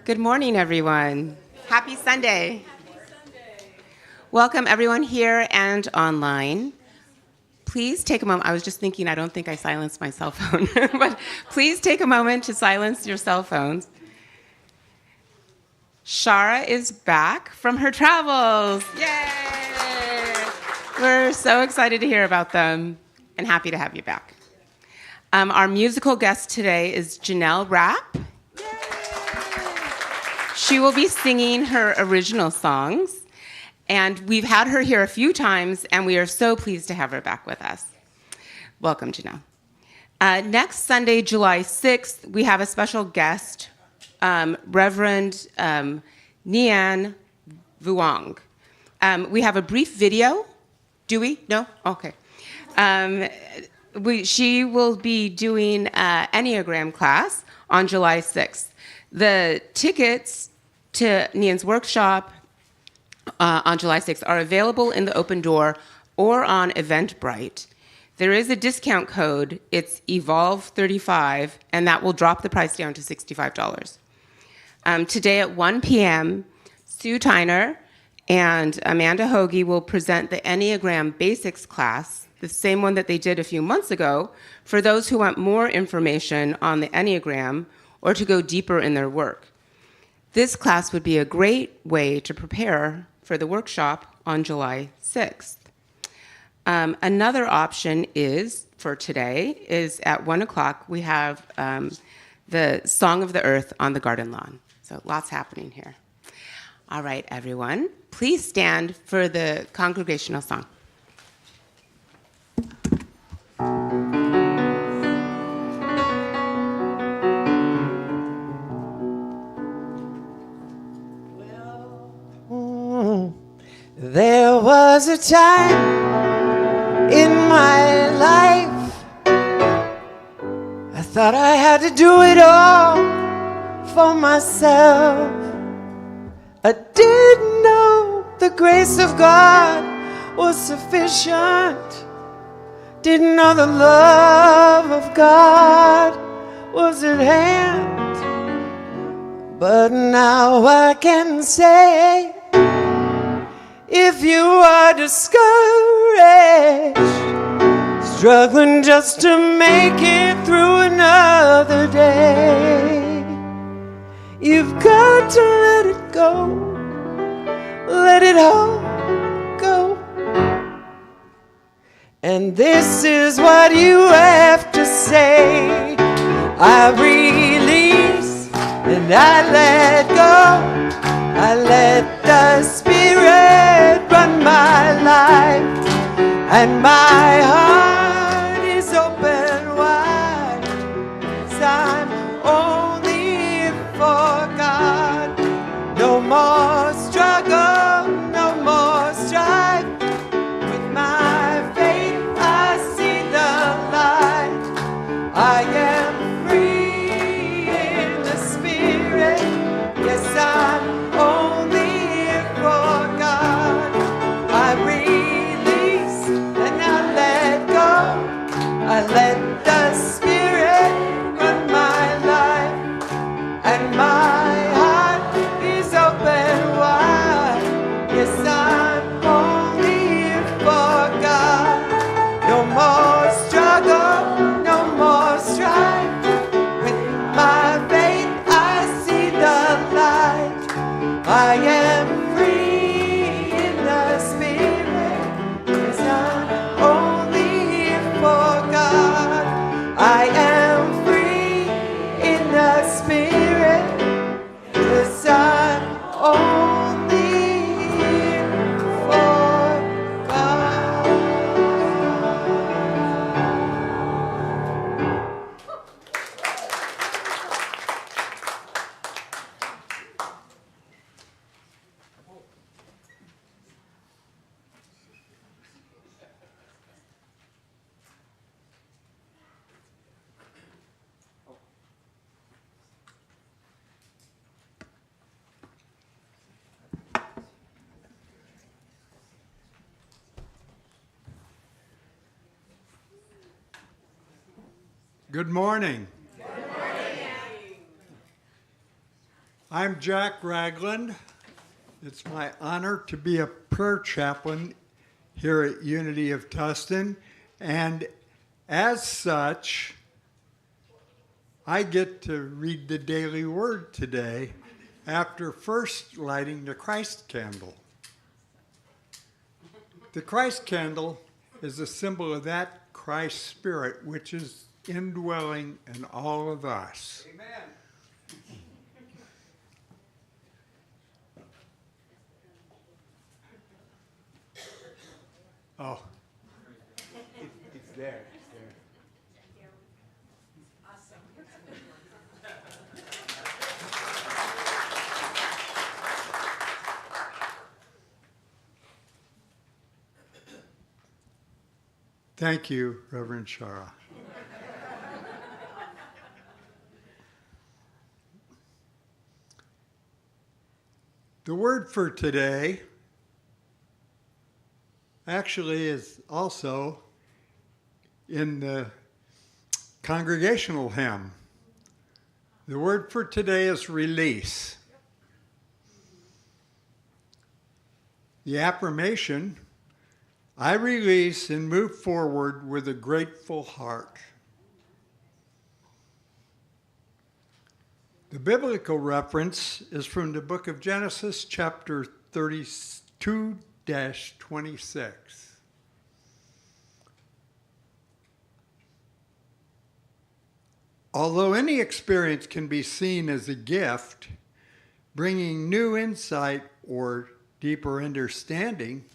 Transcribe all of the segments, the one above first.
Good morning, everyone. Happy Sunday. Welcome, everyone here and online. Please take a moment. I was just thinking, I don't think I silenced my cell phone, but please take a moment to silence your cell phones. Shara is back from her travels. Yay! We're so excited to hear about them and happy to have you back. Our musical guest today is Janelle Rapp. She will be singing her original songs, and we've had her here a few times, and we are so pleased to have her back with us. Welcome, Janelle. Next Sunday, July 6th, we have a special guest, Reverend Nian Vuong. We have a brief video. Do we? No? Okay. She will be doing an Enneagram class on July 6th. The tickets to Nian's workshop on July 6th are available in the open door or on Eventbrite. There is a discount code. It's Evolve35, and that will drop the price down to $65. Today at 1 p.m., Sue Tyner and Amanda Hoagie will present the Enneagram Basics class, the same one that they did a few months ago, for those who want more information on the Enneagram or to go deeper in their work. This class would be a great way to prepare for the workshop on July 6th. Another option is, for today, is at 1 o'clock, we have the Song of the Earth on the garden lawn. So lots happening here. All right, everyone, please stand for the congregational song. There was a time in my life I thought I had to do it all for myself. I didn't know the grace of God was sufficient. Didn't know the love of God was at hand. But now I can say, if you are discouraged, struggling just to make it through another day, you've got to let it go, let it all go. And this is what you have to say: I release and I let go. I let the Spirit run my life, and my heart is open wide, 'cause I'm only here for God. No more struggle, no more strife. With my faith I see the light. I am free in the Spirit. Yes, I'm only here for God. I release and I let go. I let the Spirit run my life, and my heart is open wide. Yes, I'm only here for God. No more struggle, no more strife. With my faith I see the light. I am free in the Spirit, 'cause I'm only here for God. I am free in the Spirit, 'cause I'm only here for God. Good morning. I'm Jack Ragland. It's my honor to be a prayer chaplain here at Unity of Tustin, and as such, I get to read the daily word today after first lighting the Christ candle. The Christ candle is a symbol of that Christ Spirit which is indwelling in all of us. Amen. Oh, It's there. thank you, Reverend Shara. The word for today actually is also in the congregational hymn. The word for today is release. The affirmation, I release and move forward with a grateful heart. The biblical reference is from the book of Genesis, chapter 32-26. Although any experience can be seen as a gift, bringing new insight or deeper understanding,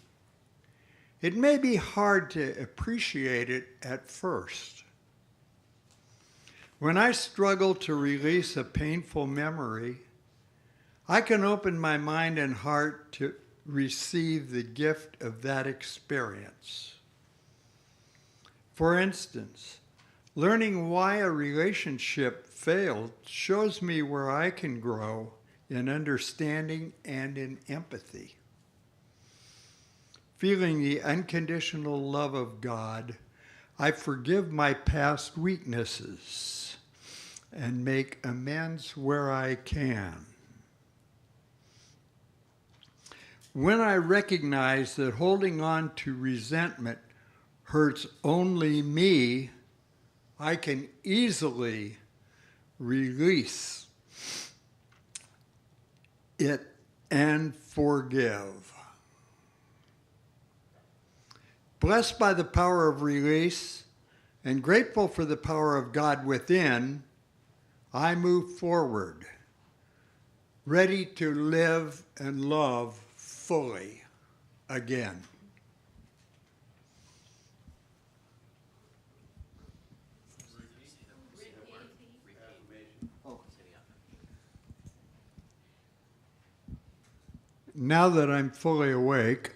it may be hard to appreciate it at first. When I struggle to release a painful memory, I can open my mind and heart to receive the gift of that experience. For instance, learning why a relationship failed shows me where I can grow in understanding and in empathy. Feeling the unconditional love of God, I forgive my past weaknesses and make amends where I can. When I recognize that holding on to resentment hurts only me, I can easily release it and forgive. Blessed by the power of release and grateful for the power of God within, I move forward, ready to live and love fully again. Now that I'm fully awake,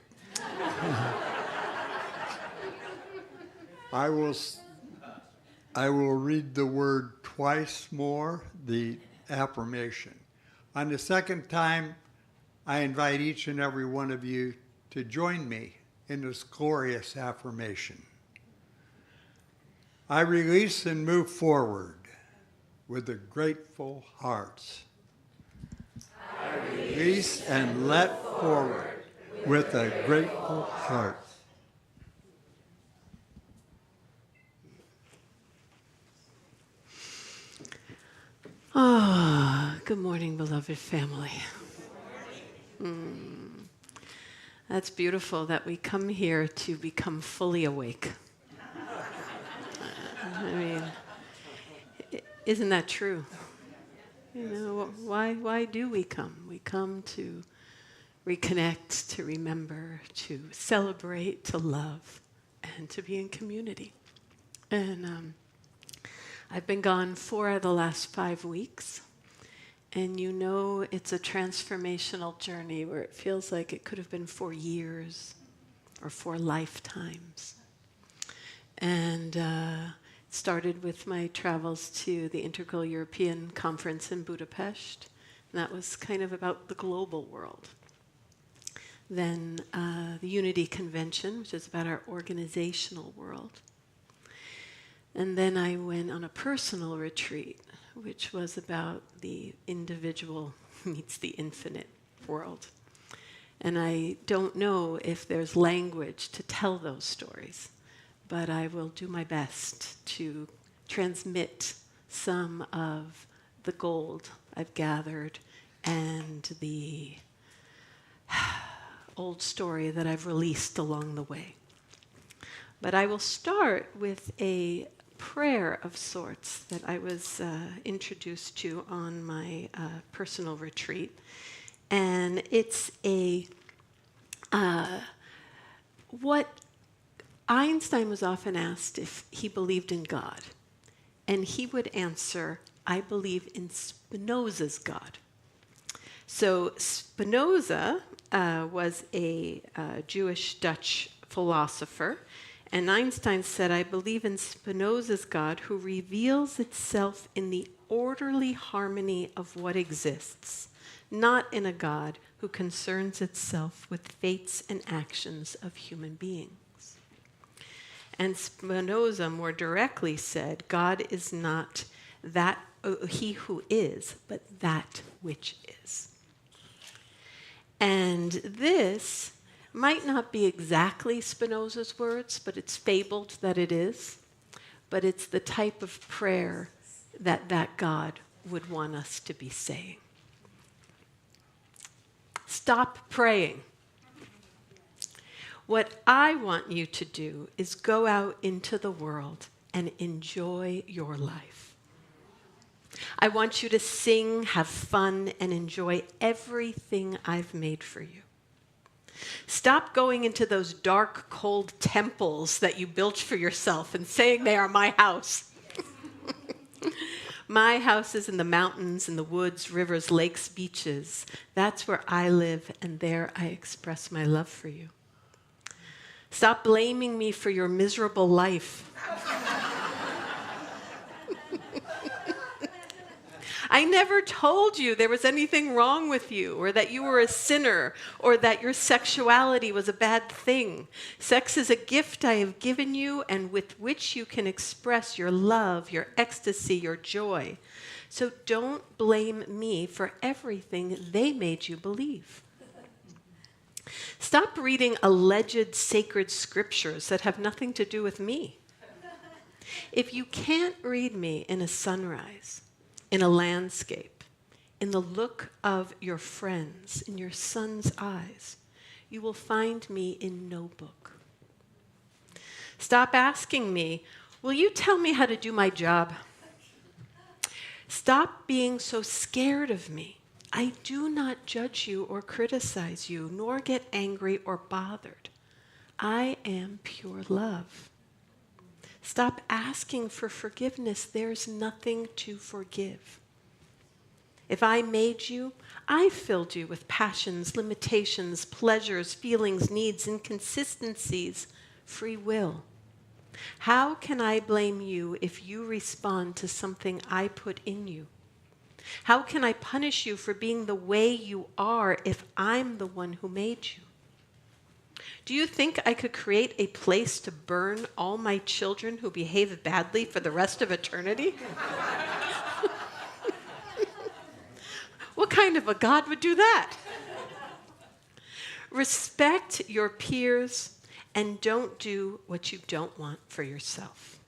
I will read the word twice more, the affirmation. On the second time, I invite each and every one of you to join me in this glorious affirmation. I release and move forward with a grateful heart. I release and let forward with a grateful heart. Ah, good morning, beloved family. That's beautiful that we come here to become fully awake. I mean, isn't that true? You know, why do we come? We come to reconnect, to remember, to celebrate, to love, and to be in community. And I've been gone 4 out of the last 5 weeks. And you know it's a transformational journey where it feels like it could have been 4 years or 4 lifetimes. And it started with my travels to the Integral European Conference in Budapest. And that was kind of about the global world. Then the Unity Convention, which is about our organizational world. And then I went on a personal retreat, which was about the individual meets the infinite world. And I don't know if there's language to tell those stories, but I will do my best to transmit some of the gold I've gathered and the old story that I've released along the way. But I will start with a prayer of sorts that I was introduced to on my personal retreat. And it's what Einstein was often asked if he believed in God. And he would answer, I believe in Spinoza's God. So Spinoza was a Jewish Dutch philosopher. And Einstein said, I believe in Spinoza's God who reveals itself in the orderly harmony of what exists, not in a God who concerns itself with fates and actions of human beings. And Spinoza more directly said, God is not that he who is, but that which is. And this might not be exactly Spinoza's words, but it's fabled that it is. But it's the type of prayer that God would want us to be saying. Stop praying. What I want you to do is go out into the world and enjoy your life. I want you to sing, have fun, and enjoy everything I've made for you. Stop going into those dark, cold temples that you built for yourself and saying they are my house. My house is in the mountains, in the woods, rivers, lakes, beaches. That's where I live, and there I express my love for you. Stop blaming me for your miserable life. I never told you there was anything wrong with you, or that you were a sinner, or that your sexuality was a bad thing. Sex is a gift I have given you, and with which you can express your love, your ecstasy, your joy. So don't blame me for everything they made you believe. Stop reading alleged sacred scriptures that have nothing to do with me. If you can't read me in a sunrise, in a landscape, in the look of your friends, in your son's eyes, you will find me in no book. Stop asking me, will you tell me how to do my job? Stop being so scared of me. I do not judge you or criticize you, nor get angry or bothered. I am pure love. Stop asking for forgiveness. There's nothing to forgive. If I made you, I filled you with passions, limitations, pleasures, feelings, needs, inconsistencies, free will. How can I blame you if you respond to something I put in you? How can I punish you for being the way you are if I'm the one who made you? Do you think I could create a place to burn all my children who behave badly for the rest of eternity? What kind of a God would do that? Respect your peers and don't do what you don't want for yourself.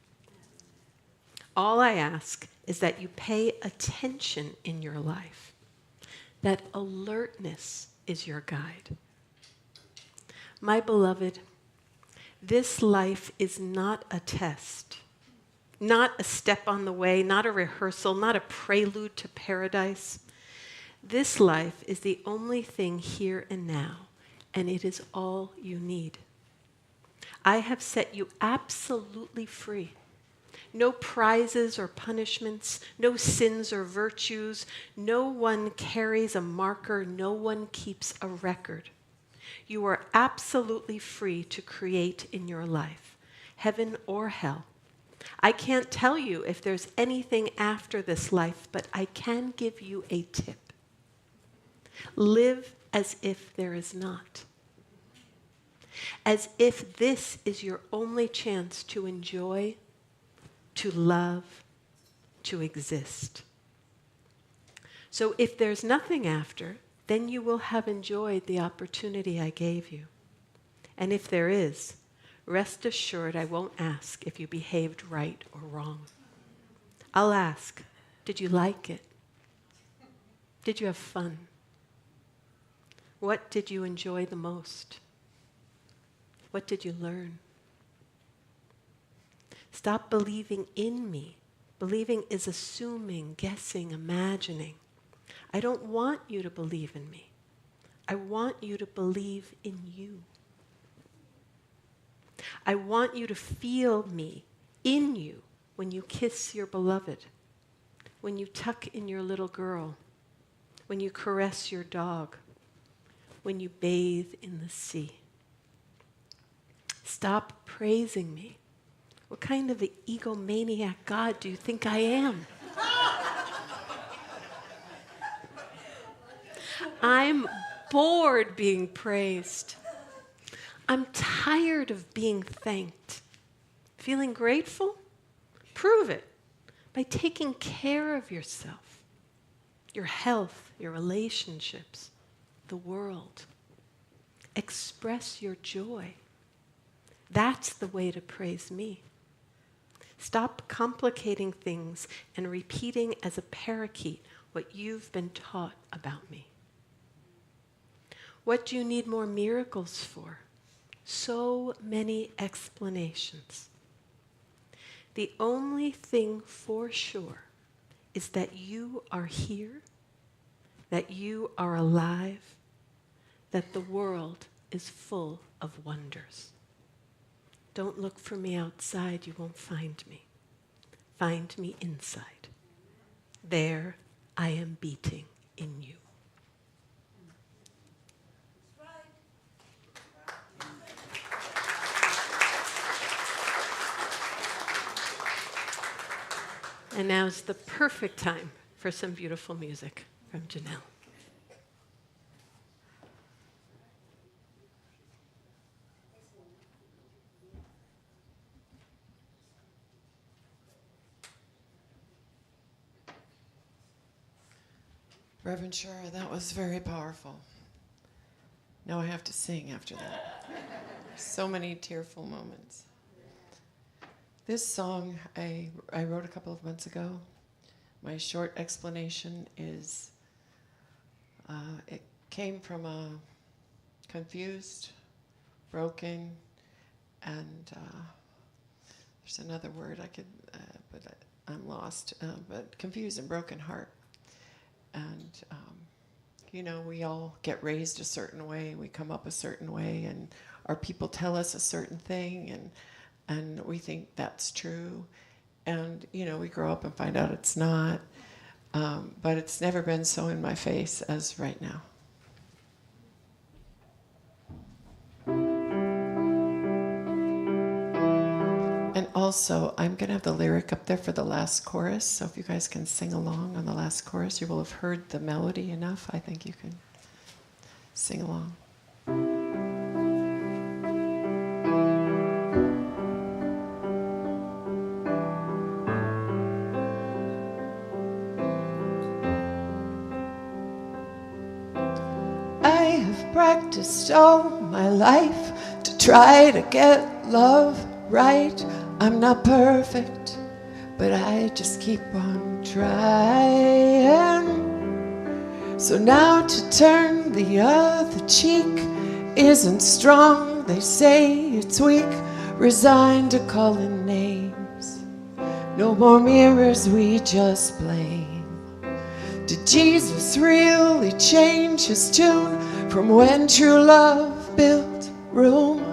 All I ask is that you pay attention in your life, that alertness is your guide. My beloved, this life is not a test, not a step on the way, not a rehearsal, not a prelude to paradise. This life is the only thing here and now, and it is all you need. I have set you absolutely free. No prizes or punishments, no sins or virtues. No one carries a marker, no one keeps a record. You are absolutely free to create in your life, heaven or hell. I can't tell you if there's anything after this life, but I can give you a tip. Live as if there is not. As if this is your only chance to enjoy, to love, to exist. So if there's nothing after, then you will have enjoyed the opportunity I gave you. And if there is, rest assured I won't ask if you behaved right or wrong. I'll ask, did you like it? Did you have fun? What did you enjoy the most? What did you learn? Stop believing in me. Believing is assuming, guessing, imagining. I don't want you to believe in me. I want you to believe in you. I want you to feel me in you when you kiss your beloved, when you tuck in your little girl, when you caress your dog, when you bathe in the sea. Stop praising me. What kind of an egomaniac God do you think I am? I'm bored being praised. I'm tired of being thanked. Feeling grateful? Prove it by taking care of yourself, your health, your relationships, the world. Express your joy. That's the way to praise me. Stop complicating things and repeating as a parakeet what you've been taught about me. What do you need more miracles for? So many explanations. The only thing for sure is that you are here, that you are alive, that the world is full of wonders. Don't look for me outside, you won't find me. Find me inside. There I am beating in you. And now's the perfect time for some beautiful music from Janelle. Reverend Shara, that was very powerful. Now I have to sing after that. So many tearful moments. This song I wrote a couple of months ago. My short explanation is it came from a confused, broken, and there's another word I could, but I'm lost, but confused and broken heart. And, you know, we all get raised a certain way, we come up a certain way, and our people tell us a certain thing, and we think that's true. And, you know, we grow up and find out it's not. But it's never been so in my face as right now. And also, I'm going to have the lyric up there for the last chorus, so if you guys can sing along on the last chorus, you will have heard the melody enough. I think you can sing along. I have practiced all my life to try to get love right. I'm not perfect, but I just keep on trying. So now to turn the other cheek isn't strong. They say it's weak, resigned to calling names. No more mirrors, we just blame. Did Jesus really change his tune from when true love built room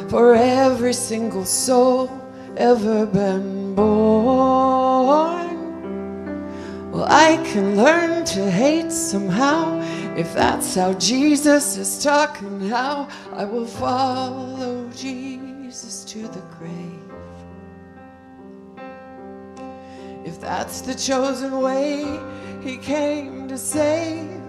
for every single soul ever been born? Well, I can learn to hate somehow if that's how Jesus is talking now. I will follow Jesus to the grave if that's the chosen way he came to save.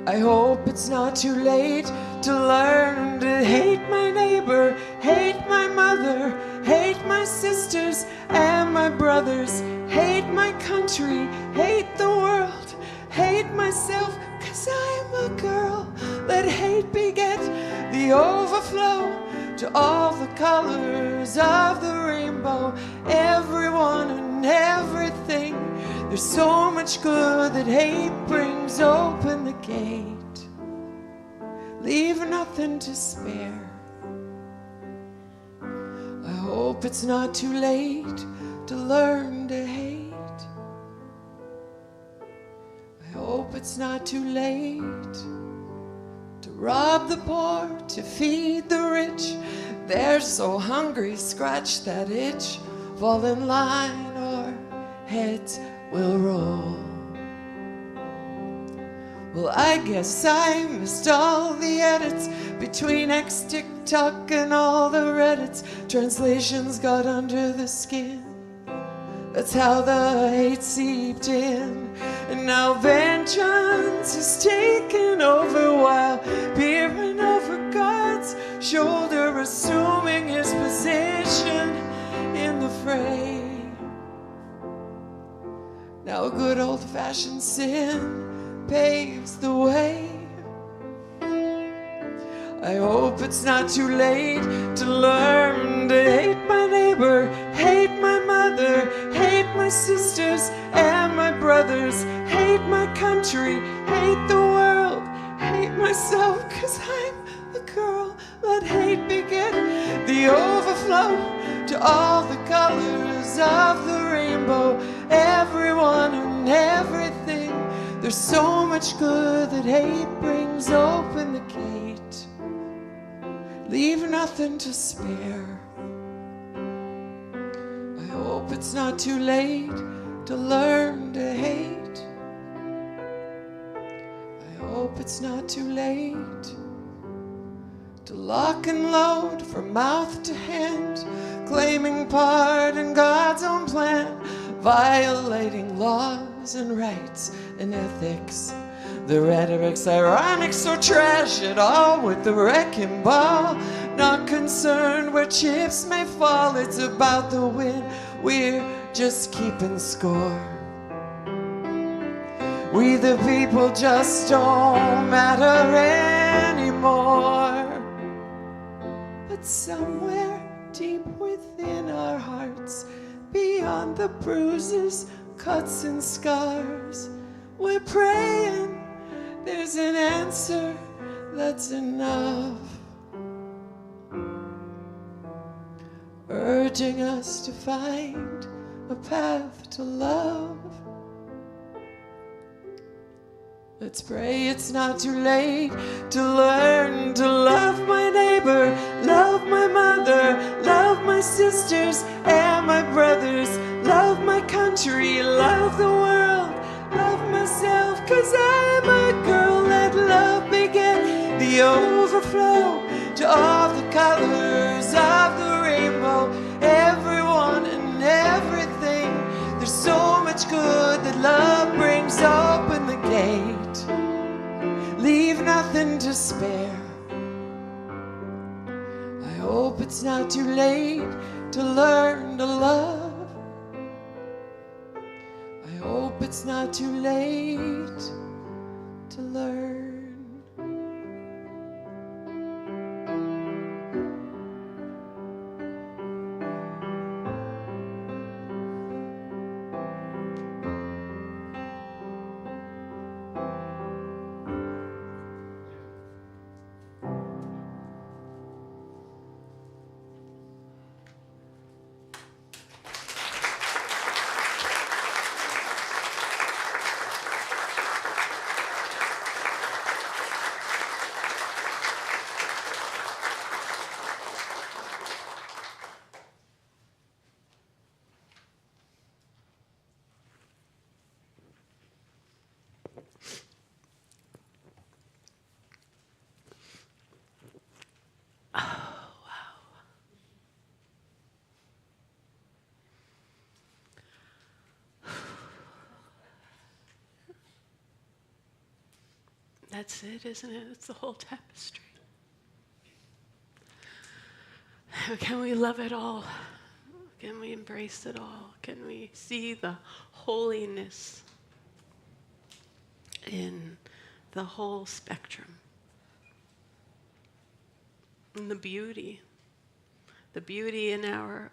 I hope it's not too late to learn to hate my neighbor, hate my mother, hate my sisters and my brothers, hate my country, hate the world, hate myself, 'cause I'm a girl. Let hate beget the overflow to all the colors of the rainbow, everyone and everything. There's so much good that hate brings. Open the gate, leave nothing to spare. I hope it's not too late to learn to hate. I hope it's not too late to rob the poor, to feed the rich. They're so hungry, scratch that itch. Fall in line or heads will roll. Well, I guess I missed all the edits between X, TikTok, and all the Reddits. Translations got under the skin. That's how the hate seeped in. And now vengeance is taken over while peering over God's shoulder, assuming his position in the fray. Now good old-fashioned sin paves the way. I hope it's not too late to learn to hate my neighbor, hate my mother, hate my sisters and my brothers, hate my country, hate the world, hate myself, 'cause I'm a girl. Let hate beget the overflow to all the colors of the rainbow, everyone and everything. There's so much good that hate brings. Open the gate, leave nothing to spare. I hope it's not too late to learn to hate. I hope it's not too late to lock and load from mouth to hand, claiming part in God's own plan, violating laws and rights and ethics. The rhetoric's ironic, so trash it all with the wrecking ball. Not concerned where chips may fall, it's about the win. We're just keeping score. We the people just don't matter anymore. But somewhere deep within our hearts, beyond the bruises, cuts and scars, we're praying there's an answer that's enough, urging us to find a path to love. Let's pray it's not too late to learn to love my neighbor, love my mother, love my sisters and my brothers, love my country, love the world, love myself, 'cause I'm a girl. Let love begin the overflow to all the colors of the rainbow, everyone and everything. There's so much good that love brings. Open the gate, leave nothing to spare. I hope it's not too late to learn to love. I hope it's not too late to learn. That's it, isn't it? It's the whole tapestry. Can we love it all? Can we embrace it all? Can we see the holiness in the whole spectrum? And the beauty in our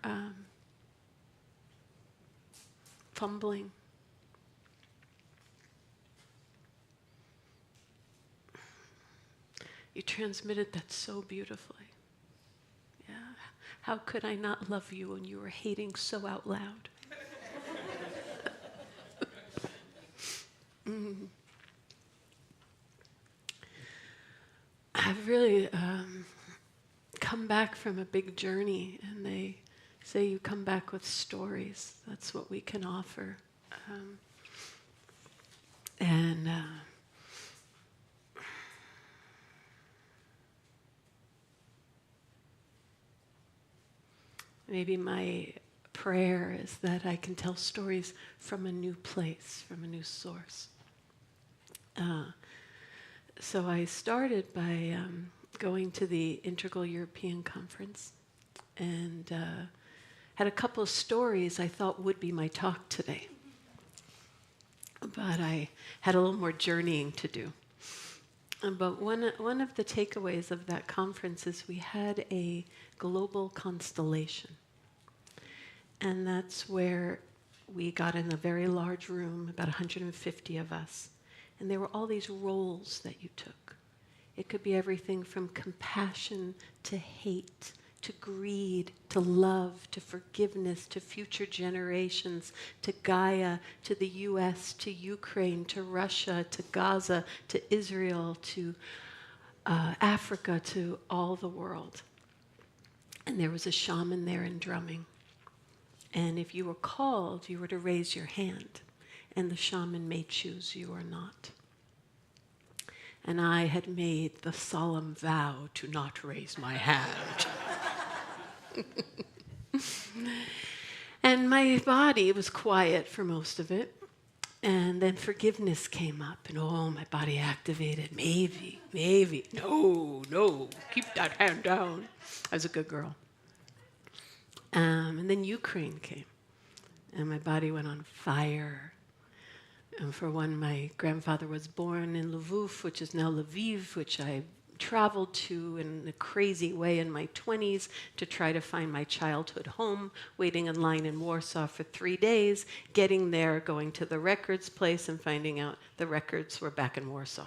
fumbling. You transmitted that so beautifully. Yeah. How could I not love you when you were hating so out loud? I've really come back from a big journey, and they say you come back with stories. That's what we can offer. And maybe my prayer is that I can tell stories from a new place, from a new source. So I started by going to the Integral European Conference and had a couple of stories I thought would be my talk today. But I had a little more journeying to do. But one of the takeaways of that conference is we had a global constellation. And that's where we got in a very large room, about 150 of us. And there were all these roles that you took. It could be everything from compassion to hate, to greed, to love, to forgiveness, to future generations, to Gaia, to the US, to Ukraine, to Russia, to Gaza, to Israel, to Africa, to all the world. And there was a shaman there in drumming. And if you were called, you were to raise your hand, and the shaman may choose you or not. And I had made the solemn vow to not raise my hand. And my body was quiet for most of it. And then forgiveness came up, and my body activated. Maybe, no, keep that hand down. I was a good girl. And then Ukraine came, and my body went on fire. And for one, my grandfather was born in Lviv, which is now Lviv, which I traveled to in a crazy way in my 20s to try to find my childhood home, waiting in line in Warsaw for 3 days, getting there, going to the records place, and finding out the records were back in Warsaw.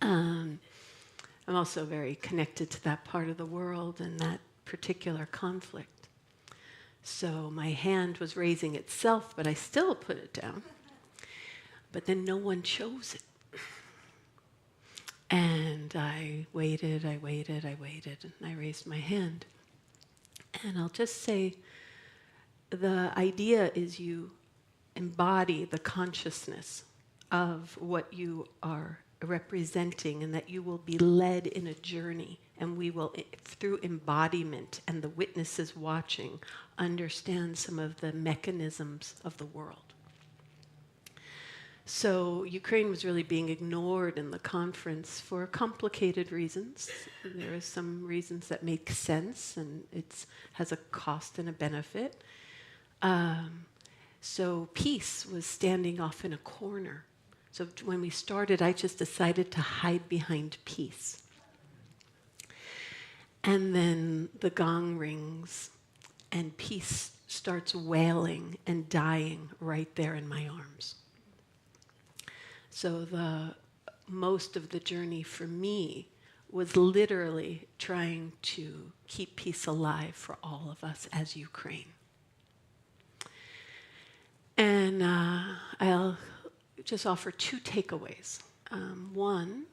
I'm also very connected to that part of the world and that particular conflict. So my hand was raising itself, but I still put it down. But then no one chose it. And I waited, and I raised my hand. And I'll just say, the idea is you embody the consciousness of what you are representing, and that you will be led in a journey, and we will, through embodiment and the witnesses watching, understand some of the mechanisms of the world. So Ukraine was really being ignored in the conference for complicated reasons. There are some reasons that make sense, and it has a cost and a benefit. So peace was standing off in a corner. So when we started, I just decided to hide behind peace. And then the gong rings, and peace starts wailing and dying right there in my arms. So most of the journey for me was literally trying to keep peace alive for all of us as Ukraine. And I'll just offer 2 takeaways. One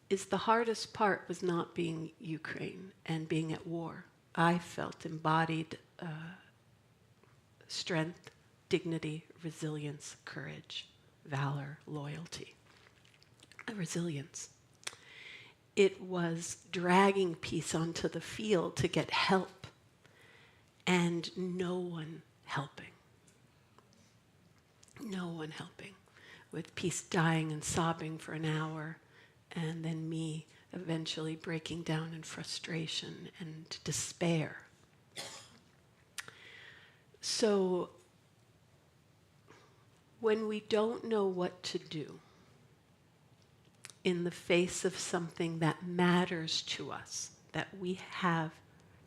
is the hardest part was not being Ukraine and being at war. I felt embodied strength, dignity, resilience, courage, valor, loyalty, resilience. It was dragging peace onto the field to get help, and no one helping. No one helping, with peace dying and sobbing for an hour, and then me eventually breaking down in frustration and despair. So when we don't know what to do in the face of something that matters to us, that we have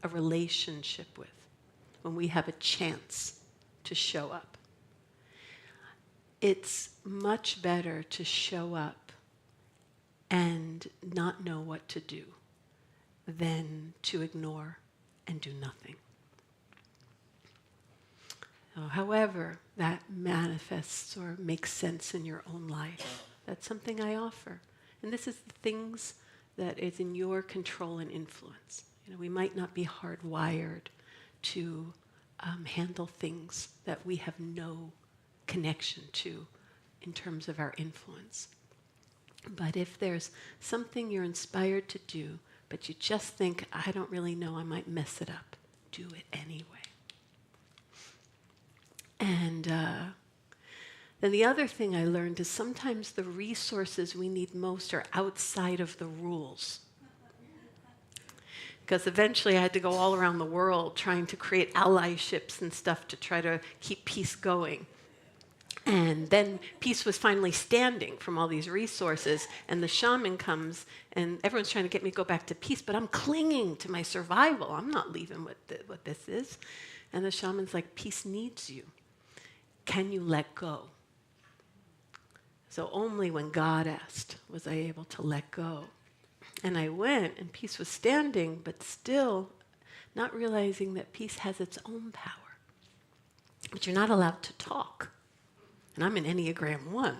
a relationship with, when we have a chance to show up, it's much better to show up and not know what to do than to ignore and do nothing. However that manifests or makes sense in your own life, that's something I offer. And this is the things that is in your control and influence. We might not be hardwired to handle things that we have no connection to in terms of our influence. But if there's something you're inspired to do, but you just think, I don't really know, I might mess it up, do it anyway. And then the other thing I learned is sometimes the resources we need most are outside of the rules. Because eventually I had to go all around the world trying to create allyships and stuff to try to keep peace going. And then peace was finally standing from all these resources, and the shaman comes, and everyone's trying to get me to go back to peace, but I'm clinging to my survival. I'm not leaving what this is. And the shaman's like, peace needs you. Can you let go? So only when God asked was I able to let go. And I went, and peace was standing, but still not realizing that peace has its own power. But you're not allowed to talk. And I'm an Enneagram 1.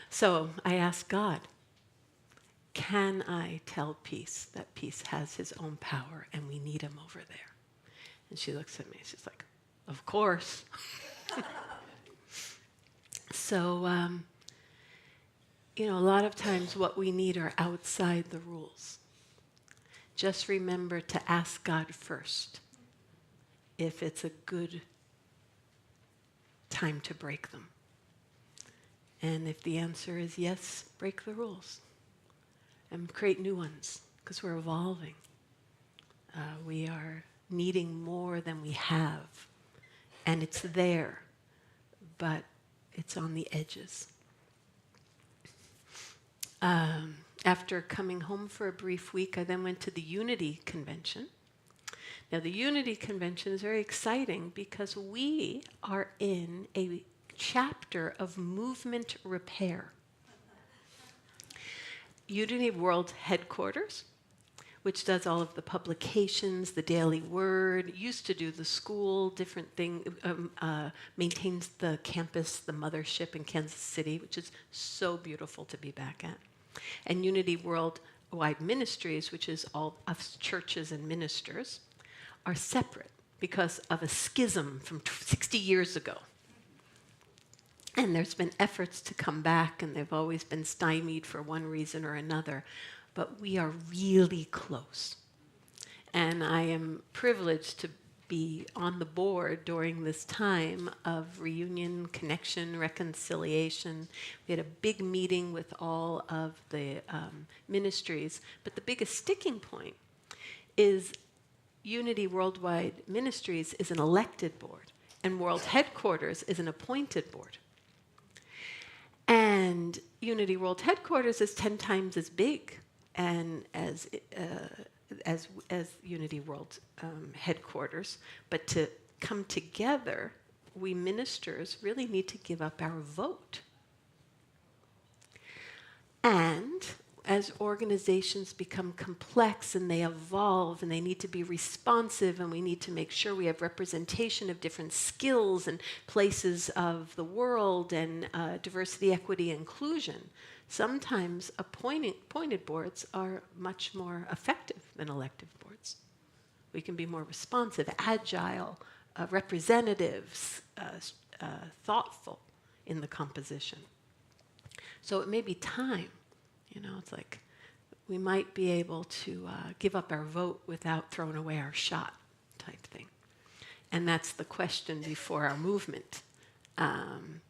So I asked God, can I tell peace that peace has his own power and we need him over there? And she looks at me, she's like, of course. So, a lot of times what we need are outside the rules. Just remember to ask God first if it's a good time to break them. And if the answer is yes, break the rules and create new ones, because we're evolving. We are needing more than we have, and it's there, but it's on the edges. After coming home for a brief week, I then went to the Unity Convention. Now, the Unity Convention is very exciting because we are in a chapter of movement repair. Unity World Headquarters, which does all of the publications, the Daily Word, used to do the school, different thing, maintains the campus, the mothership in Kansas City, which is so beautiful to be back at. And Unity Worldwide Ministries, which is all of churches and ministers, are separate because of a schism from 60 years ago. And there's been efforts to come back, and they've always been stymied for one reason or another. But we are really close. And I am privileged to be on the board during this time of reunion, connection, reconciliation. We had a big meeting with all of the ministries. But the biggest sticking point is Unity Worldwide Ministries is an elected board, and World Headquarters is an appointed board. And Unity World Headquarters is 10 times as big and as Unity World Headquarters. But to come together, we ministers really need to give up our vote. And as organizations become complex and they evolve and they need to be responsive, and we need to make sure we have representation of different skills and places of the world, and diversity, equity, inclusion, sometimes appointed boards are much more effective than elective boards. We can be more responsive, agile, representatives, thoughtful in the composition. So it may be time. It's like we might be able to give up our vote without throwing away our shot type thing. And that's the question before our movement. And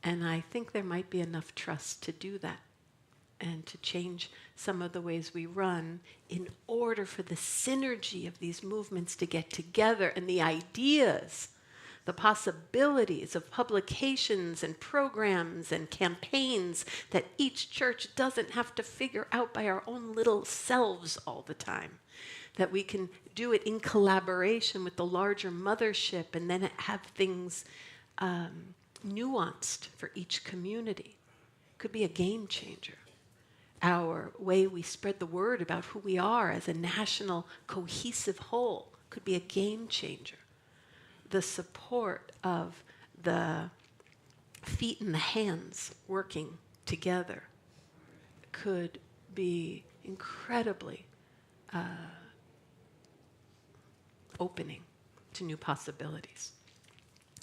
I think there might be enough trust to do that. and to change some of the ways we run in order for the synergy of these movements to get together and the ideas, the possibilities of publications and programs and campaigns that each church doesn't have to figure out by our own little selves all the time. That we can do it in collaboration with the larger mothership and then have things nuanced for each community. Could be a game changer. Our way we spread the word about who we are as a national cohesive whole could be a game changer. The support of the feet and the hands working together could be incredibly opening to new possibilities.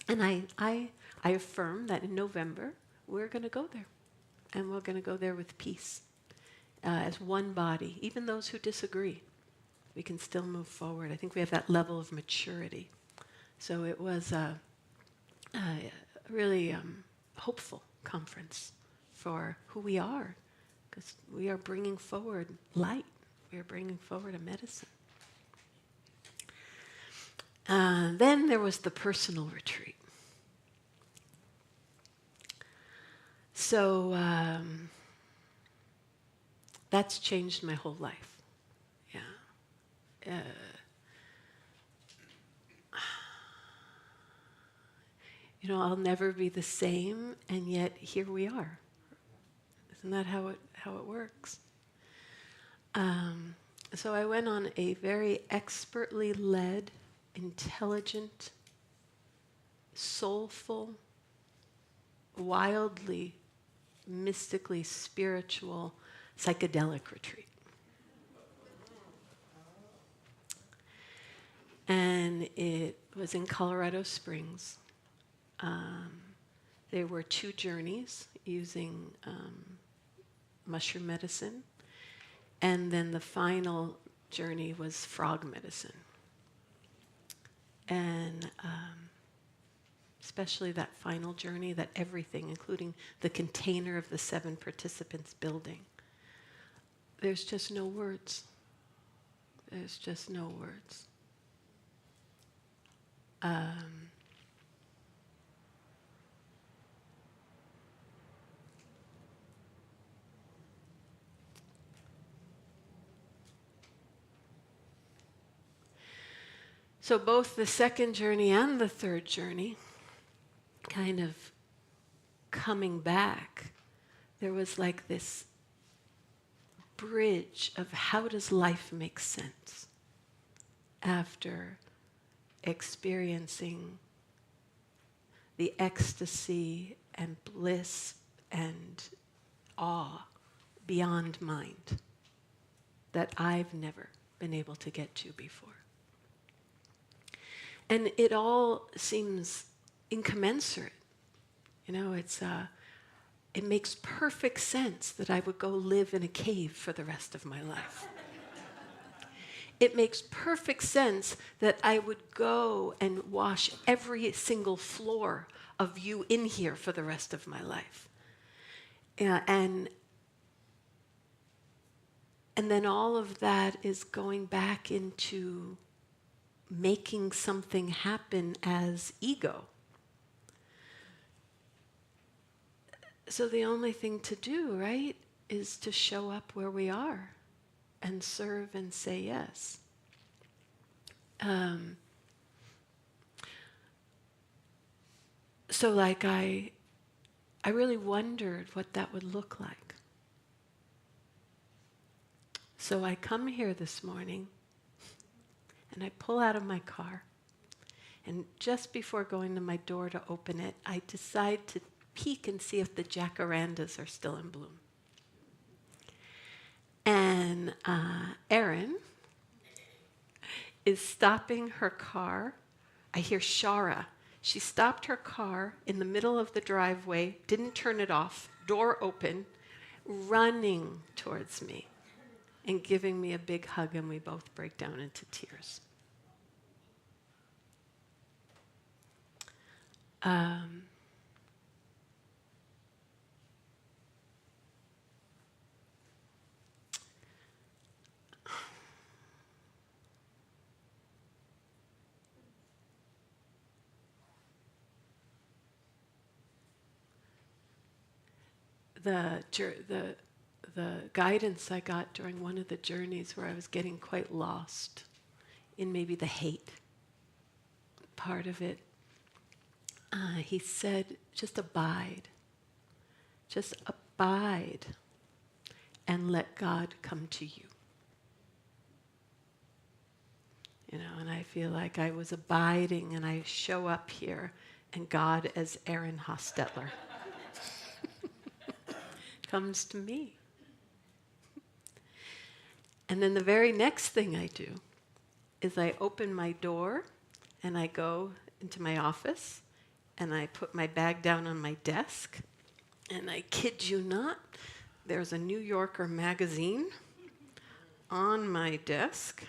And I affirm that in November, we're going to go there. And we're going to go there with peace, as one body. Even those who disagree, we can still move forward. I think we have that level of maturity. So it was a really hopeful conference for who we are, because we are bringing forward light. We are bringing forward a medicine. Then there was the personal retreat. So that's changed my whole life. Yeah. I'll never be the same, and yet here we are. Isn't that how it works? So I went on a very expertly led, intelligent, soulful, wildly, mystically spiritual, psychedelic retreat. And it was in Colorado Springs. There were 2 journeys using mushroom medicine, and then the final journey was frog medicine. And especially that final journey, that everything, including the container of the 7 participants building. There's just no words. There's just no words. So both the second journey and the third journey, kind of coming back, there was like this bridge of how does life make sense after experiencing the ecstasy and bliss and awe beyond mind that I've never been able to get to before. And it all seems incommensurate. It makes perfect sense that I would go live in a cave for the rest of my life. It makes perfect sense that I would go and wash every single floor of you in here for the rest of my life. And then all of that is going back into making something happen as ego. So the only thing to do, right, is to show up where we are and serve and say yes. So like I really wondered what that would look like. So I come here this morning and I pull out of my car, and just before going to my door to open it, I decide to peek and see if the jacarandas are still in bloom. And Erin is stopping her car. I hear Shara. She stopped her car in the middle of the driveway, didn't turn it off, door open, running towards me and giving me a big hug, and we both break down into tears. the guidance I got during one of the journeys where I was getting quite lost in maybe the hate part of it, he said, just abide. Just abide and let God come to you. You know, and I feel like I was abiding and I show up here and God as Aaron Hostetler comes to me. And then the very next thing I do is I open my door and I go into my office and I put my bag down on my desk, and I kid you not, there's a New Yorker magazine on my desk,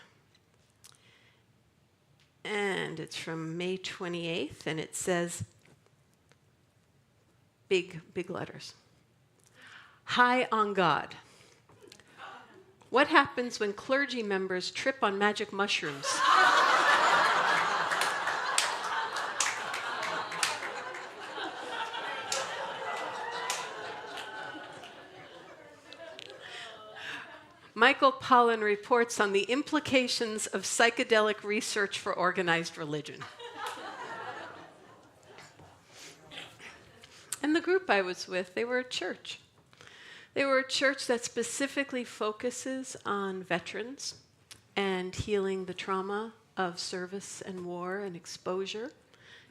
and it's from May 28th, and it says, big letters, "High on God. What happens when clergy members trip on magic mushrooms?" Michael Pollan reports on the implications of psychedelic research for organized religion. And the group I was with, they were a church. They were a church that specifically focuses on veterans and healing the trauma of service and war and exposure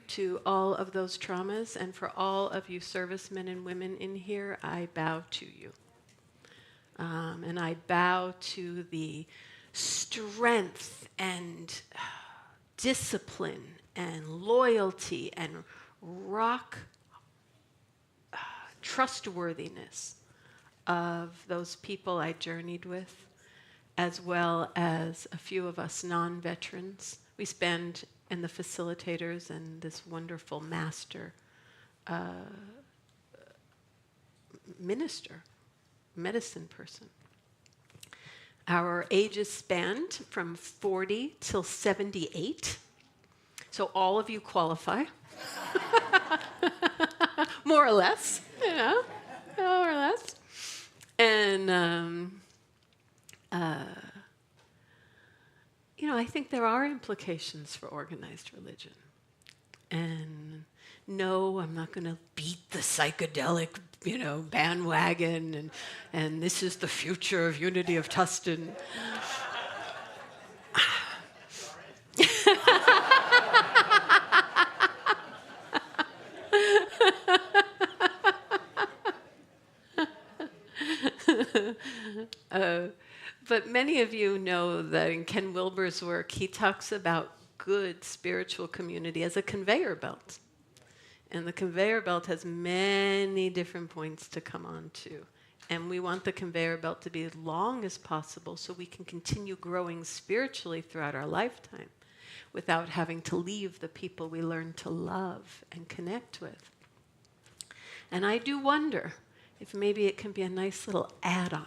to all of those traumas. And for all of you servicemen and women in here, I bow to you. And I bow to the strength and discipline and loyalty and rock trustworthiness of those people I journeyed with, as well as a few of us non-veterans. We spend in the facilitators and this wonderful master minister, medicine person. Our ages spanned from 40 till 78. So all of you qualify. More or less, you know, more or less. And, you know, I think there are implications for organized religion. And no, I'm not going to beat the psychedelic, you know, bandwagon and this is the future of Unity of Tustin. But many of you know that in Ken Wilber's work, he talks about good spiritual community as a conveyor belt. And the conveyor belt has many different points to come on to. And we want the conveyor belt to be as long as possible so we can continue growing spiritually throughout our lifetime without having to leave the people we learn to love and connect with. And I do wonder if maybe it can be a nice little add-on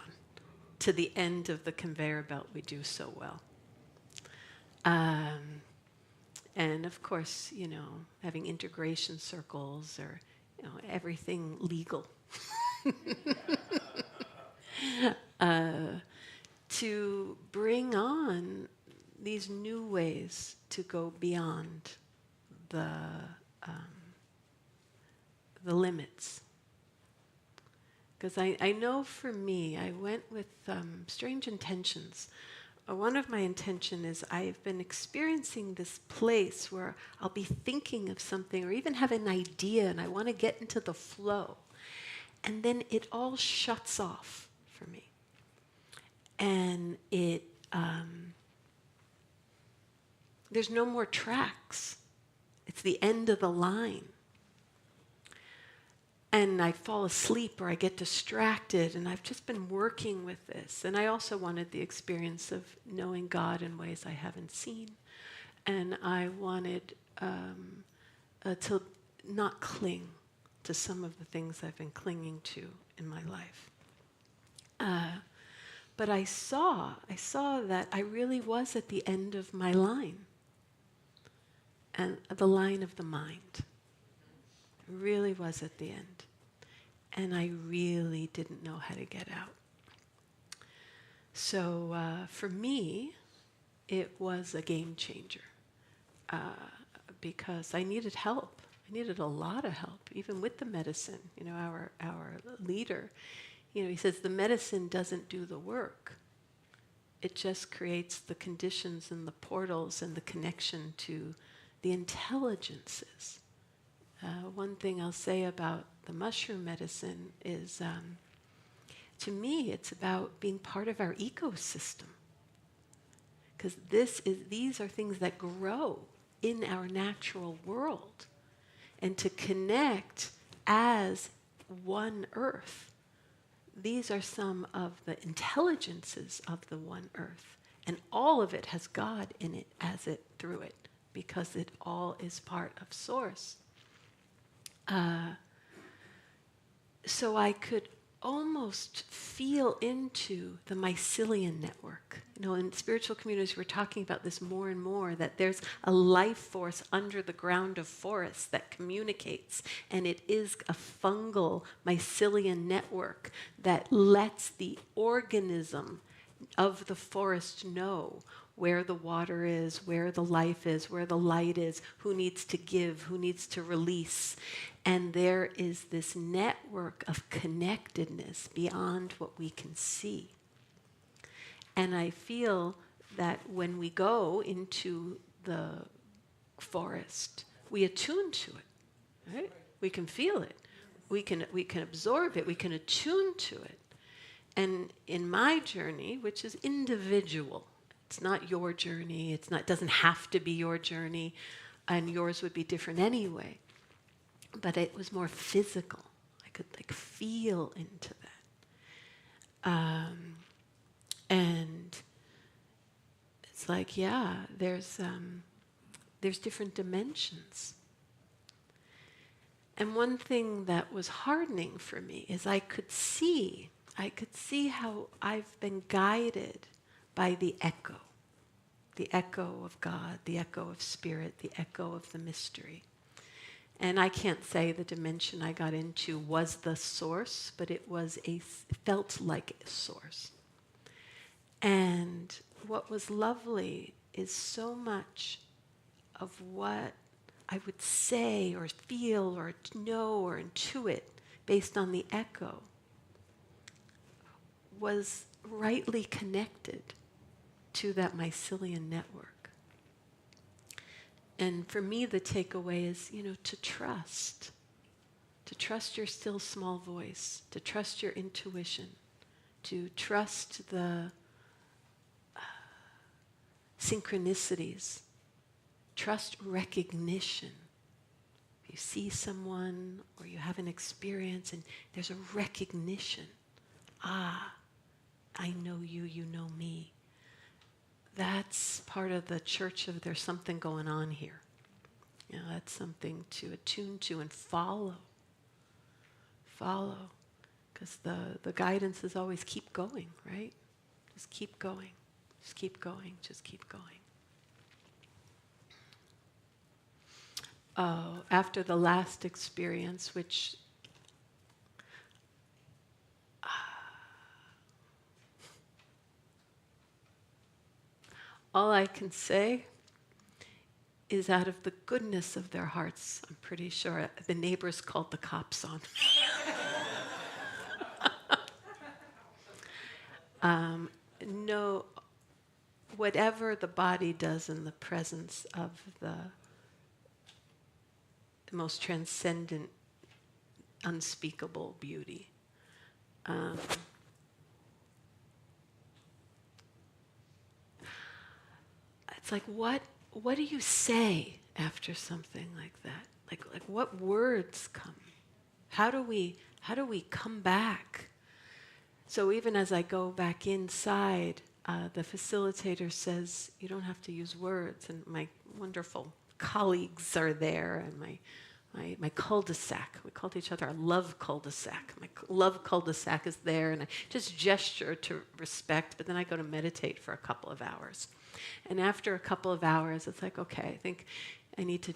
to the end of the conveyor belt we do so well. And of course, you know, having integration circles or, you know, everything legal. To bring on these new ways to go beyond the limits. Because I know for me, I went with strange intentions. One of my intention is I've been experiencing this place where I'll be thinking of something or even have an idea and I want to get into the flow. And then it all shuts off for me. And it there's no more tracks. It's the end of the line. And I fall asleep or I get distracted, and I've just been working with this. And I also wanted the experience of knowing God in ways I haven't seen. And I wanted to not cling to some of the things I've been clinging to in my life. But I saw that I really was at the end of my line, and the line of the mind. Really was at the end. and I really didn't know how to get out. So for me, it was a game changer because I needed help. I needed a lot of help, even with the medicine. You know, our leader, you know, he says the medicine doesn't do the work. It just creates the conditions and the portals and the connection to the intelligences. One thing I'll say about the mushroom medicine is, to me, it's about being part of our ecosystem. Because these are things that grow in our natural world. And to connect as one earth, these are some of the intelligences of the one earth. And all of it has God in it, as it, through it, because it all is part of Source. So I could almost feel into the mycelium network. You know, in spiritual communities, we're talking about this more and more, that there's a life force under the ground of forests that communicates, and it is a fungal mycelium network that lets the organism of the forest know where the water is, where the life is, where the light is, who needs to give, who needs to release. And there is this network of connectedness beyond what we can see. And I feel that when we go into the forest, we attune to it, right? We can feel it. We can absorb it. We can attune to it. And in my journey, which is individual, it's not your journey. It doesn't have to be your journey, and yours would be different anyway. But it was more physical. I could feel into that. And it's like, yeah, there's different dimensions. And one thing that was hardening for me is I could see how I've been guided by the echo of God, the echo of spirit, the echo of the mystery. And I can't say the dimension I got into was the source, but it felt like a source. And what was lovely is so much of what I would say or feel or know or intuit based on the echo was rightly connected to that mycelium network. And for me, the takeaway is, to trust your still small voice, to trust your intuition, to trust the synchronicities, trust recognition. If you see someone or you have an experience and there's a recognition, I know you, you know me. That's part of the church of there's something going on here. That's something to attune to and follow. Follow. Because the guidance is always keep going, right? Just keep going. Just keep going. Just keep going. Oh, after the last experience, which all I can say is out of the goodness of their hearts, I'm pretty sure the neighbors called the cops on me. No, whatever the body does in the presence of the most transcendent, unspeakable beauty. It's like, what do you say after something like that? Like what words come? How do we come back? So even as I go back inside, the facilitator says, you don't have to use words. And my wonderful colleagues are there, and my cul-de-sac. We called each other our love cul-de-sac. My love cul-de-sac is there, and I just gesture to respect, but then I go to meditate for a couple of hours. And after a couple of hours, it's like, okay, I think I need to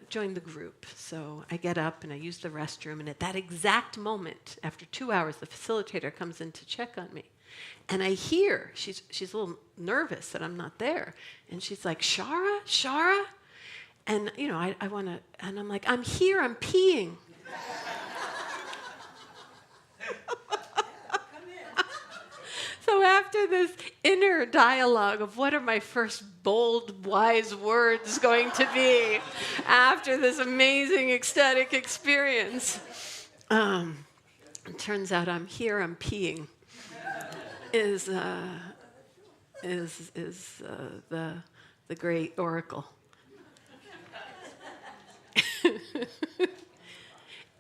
join the group. So I get up and I use the restroom, and at that exact moment, after 2 hours, the facilitator comes in to check on me. And I hear, she's a little nervous that I'm not there. And she's like, Shara? And, I want to, and I'm like, I'm here, I'm peeing. So after this inner dialogue of what are my first bold, wise words going to be after this amazing ecstatic experience, it turns out I'm here, I'm peeing, is the great oracle.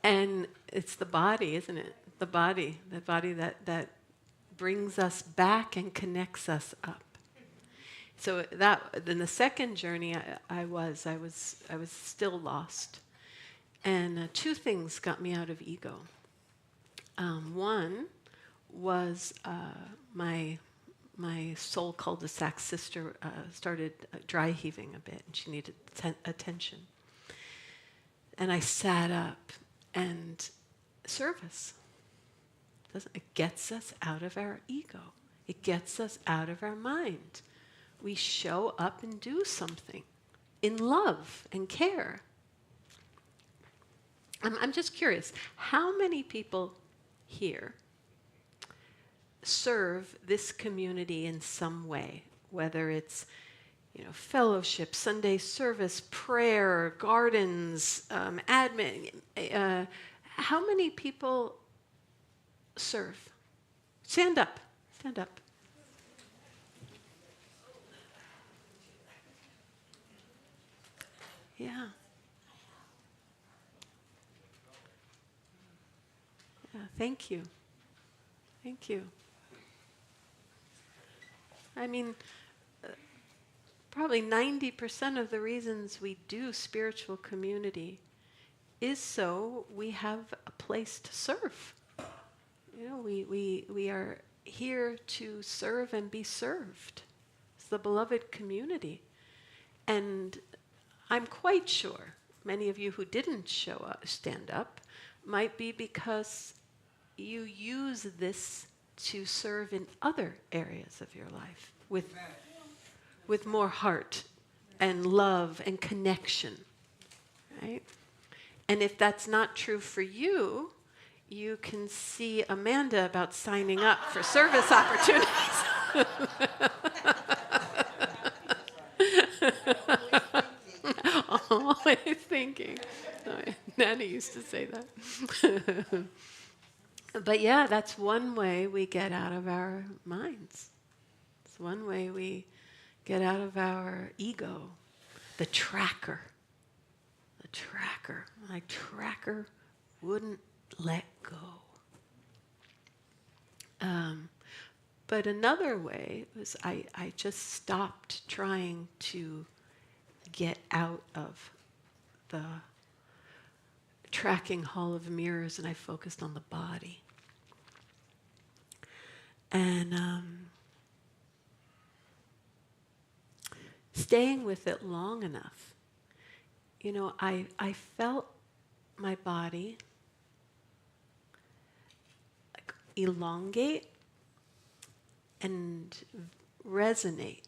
And it's the body, isn't it? The body that brings us back and connects us up. So that in the second journey, I was still lost, and two things got me out of ego. One was my soul cul-de-sac sister started dry heaving a bit, and she needed attention. And I sat up, and service. It gets us out of our ego. It gets us out of our mind. We show up and do something in love and care. I'm just curious, how many people here serve this community in some way, whether it's fellowship, Sunday service, prayer, gardens, admin? How many people serve? Stand up. Stand up. Yeah. Yeah, thank you. Thank you. I mean, probably 90% of the reasons we do spiritual community is so we have a place to serve. We are here to serve and be served. It's the beloved community. And I'm quite sure many of you who didn't stand up might be because you use this to serve in other areas of your life with more heart and love and connection, right? And if that's not true for you, you can see Amanda about signing up for service opportunities. Always thinking. Nana used to say that. But yeah, that's one way we get out of our minds. It's one way we get out of our ego. The tracker. My tracker wouldn't let go. But another way was I just stopped trying to get out of the tracking hall of mirrors, and I focused on the body. And staying with it long enough, I felt my body like elongate and resonate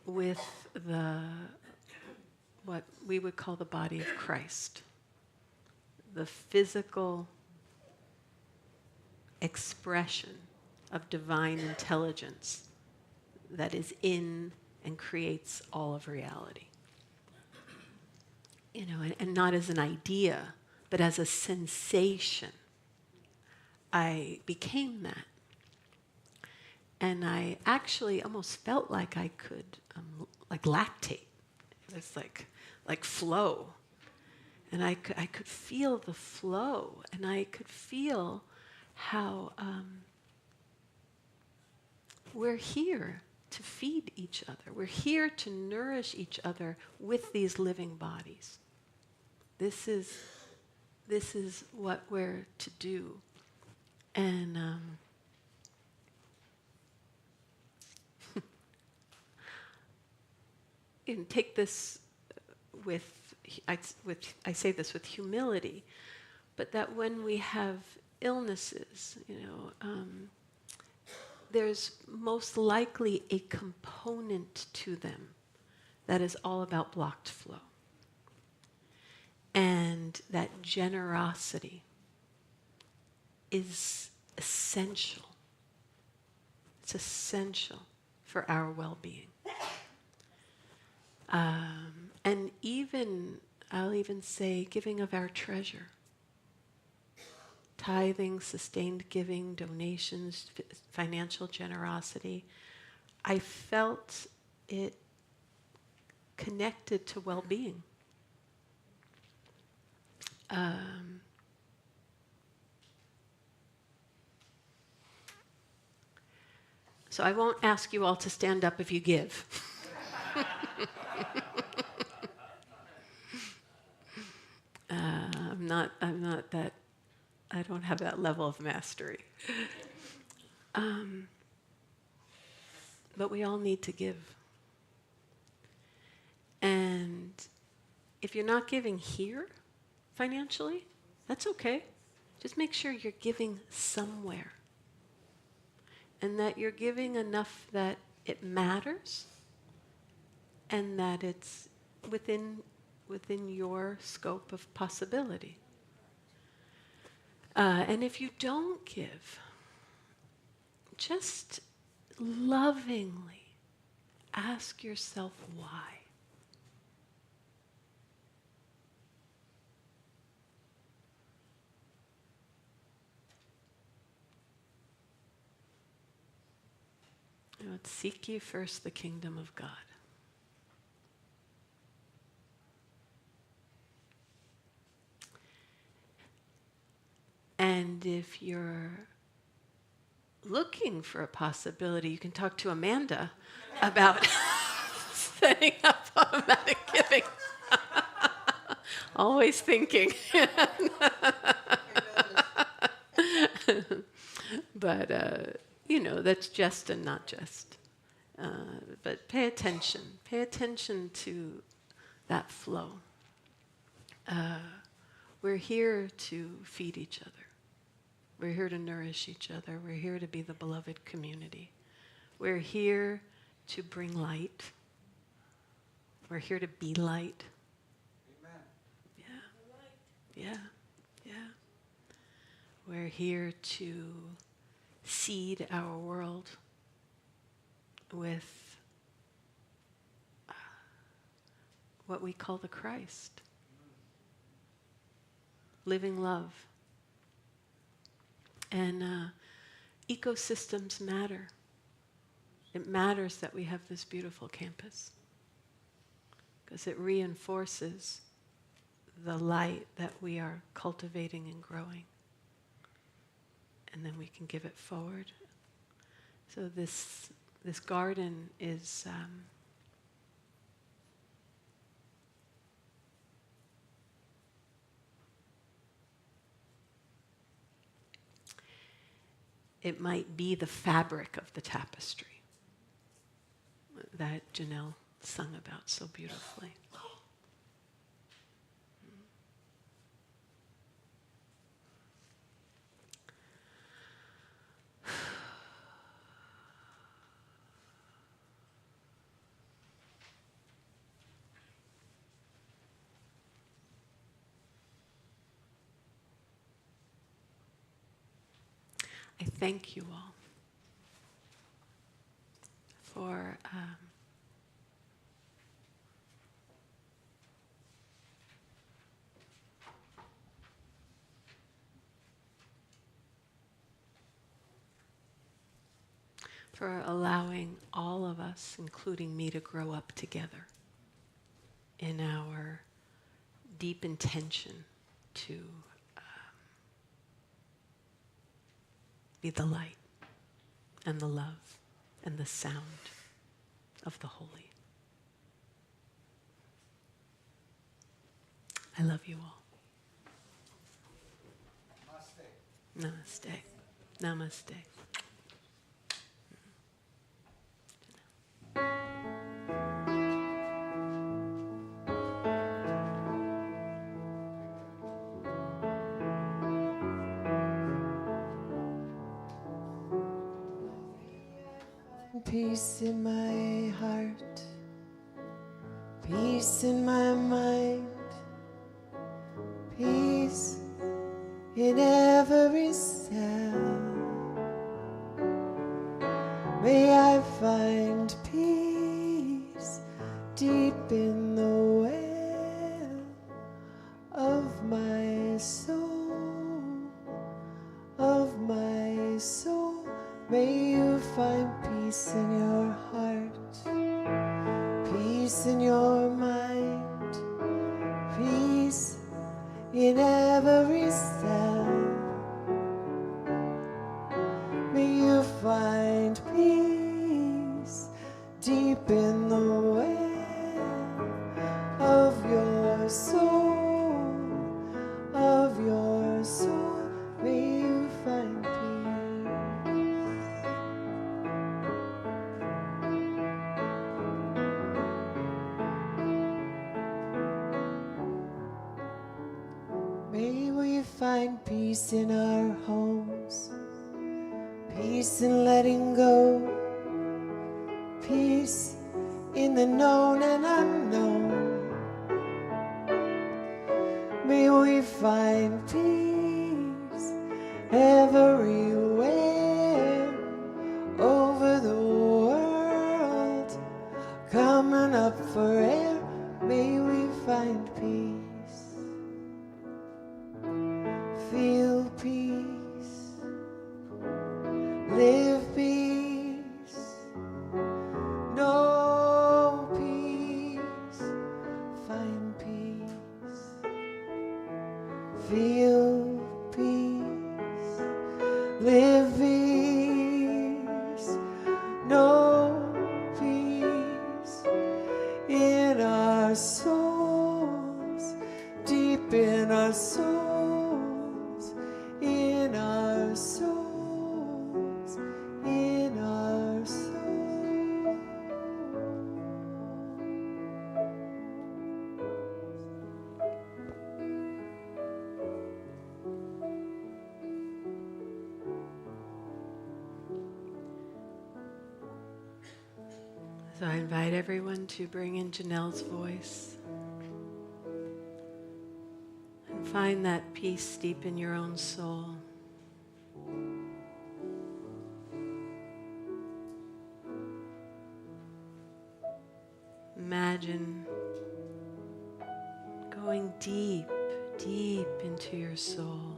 with what we would call the body of Christ, the physical expression of divine intelligence that is in and creates all of reality. And not as an idea, but as a sensation. I became that. And I actually almost felt like I could, like lactate. It was like flow. And I could feel the flow, and I could feel how we're here to feed each other. We're here to nourish each other with these living bodies. This is what we're to do. And you can take this with I say this with humility, but that when we have illnesses, there's most likely a component to them that is all about blocked flow. And that generosity is essential. It's essential for our well-being. And I'll even say giving of our treasure. Tithing, sustained giving, donations, financial generosity. I felt it connected to well-being. So I won't ask you all to stand up if you give. I'm not that, I don't have that level of mastery. But we all need to give. And if you're not giving here financially, that's okay. Just make sure you're giving somewhere. And that you're giving enough that it matters and that it's within your scope of possibility. And if you don't give, just lovingly ask yourself why. Seek ye first the kingdom of God. And if you're looking for a possibility, you can talk to Amanda about setting up automatic giving. Always thinking. But, that's just and not just. But pay attention. Pay attention to that flow. We're here to feed each other. We're here to nourish each other. We're here to be the beloved community. We're here to bring light. We're here to be light. Amen. Yeah. We're here to seed our world with what we call the Christ. Living love. And ecosystems matter. It matters that we have this beautiful campus because it reinforces the light that we are cultivating and growing. And then we can give it forward. So this garden is it might be the fabric of the tapestry that Janelle sung about so beautifully. I thank you all for allowing all of us, including me, to grow up together in our deep intention to be the light and the love and the sound of the holy. I love you all. Namaste. Namaste. peace in my heart, peace in my mind, peace in every cell. May I find peace deep in the well of my soul, of my soul. May you find peace in your heart, peace in your mind, peace in every cell. May you find peace deep in the well of your soul, of your soul. May you find peace. May we find peace in our homes, peace in letting go, peace in the known and unknown. May we find peace everywhere over the world, coming up for air. May we find peace, feel peace, live peace, know peace, find peace, feel peace, live peace, know peace in our souls, deep in our souls, in our souls, in our souls. So I invite everyone to bring in Janelle's voice and find that peace deep in your own soul. Imagine going deep, deep into your soul.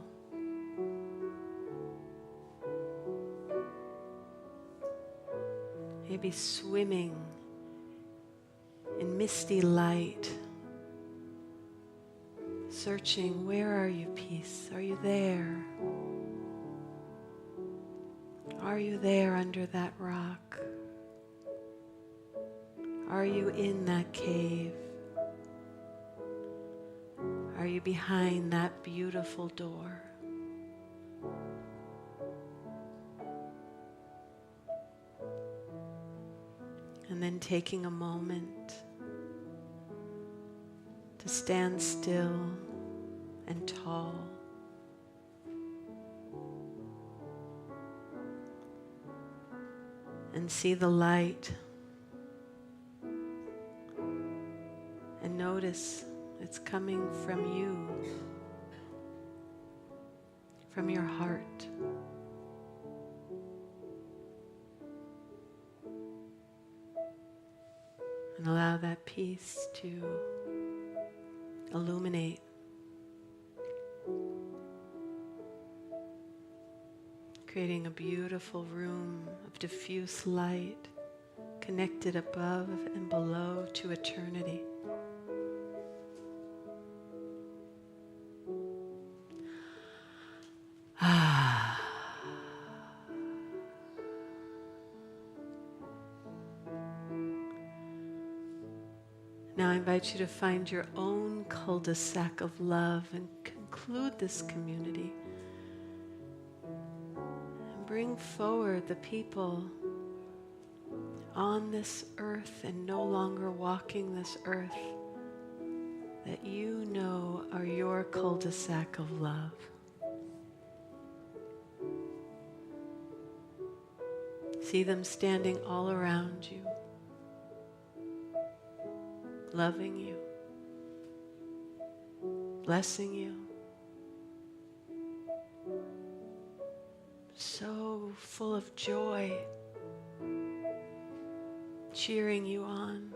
Maybe swimming in misty light, searching, where are you, peace? Are you there? Are you there under that rock? Are you in that cave? Are you behind that beautiful door? And then taking a moment to stand still and tall. And see the light. And notice it's coming from you, from your heart. And allow that peace to illuminate, creating a beautiful room of diffuse light connected above and below to eternity. Now I invite you to find your own cul-de-sac of love and conclude this community. And bring forward the people on this earth and no longer walking this earth that you know are your cul-de-sac of love. See them standing all around you, loving you, blessing you, so full of joy, cheering you on,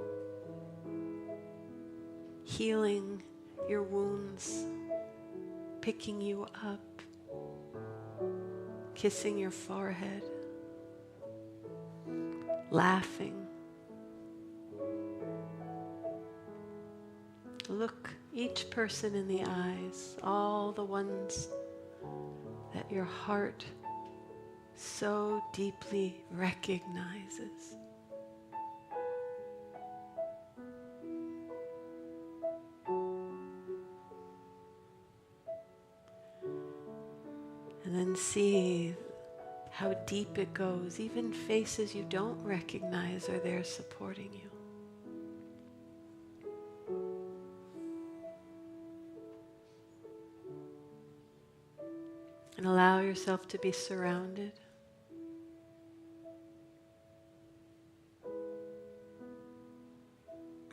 healing your wounds, picking you up, kissing your forehead, laughing. Look each person in the eyes, all the ones that your heart so deeply recognizes. And then see how deep it goes. Even faces you don't recognize are there supporting you. And allow yourself to be surrounded.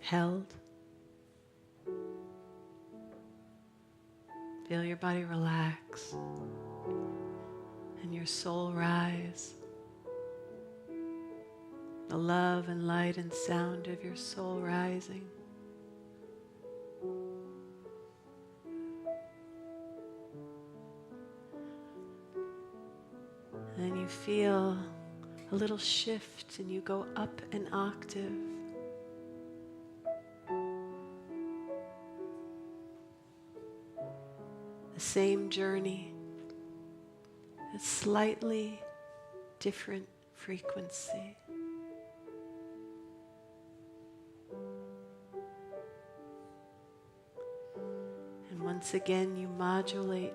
Held. Feel your body relax and your soul rise. The love and light and sound of your soul rising. And then you feel a little shift and you go up an octave. The same journey, a slightly different frequency. And once again you modulate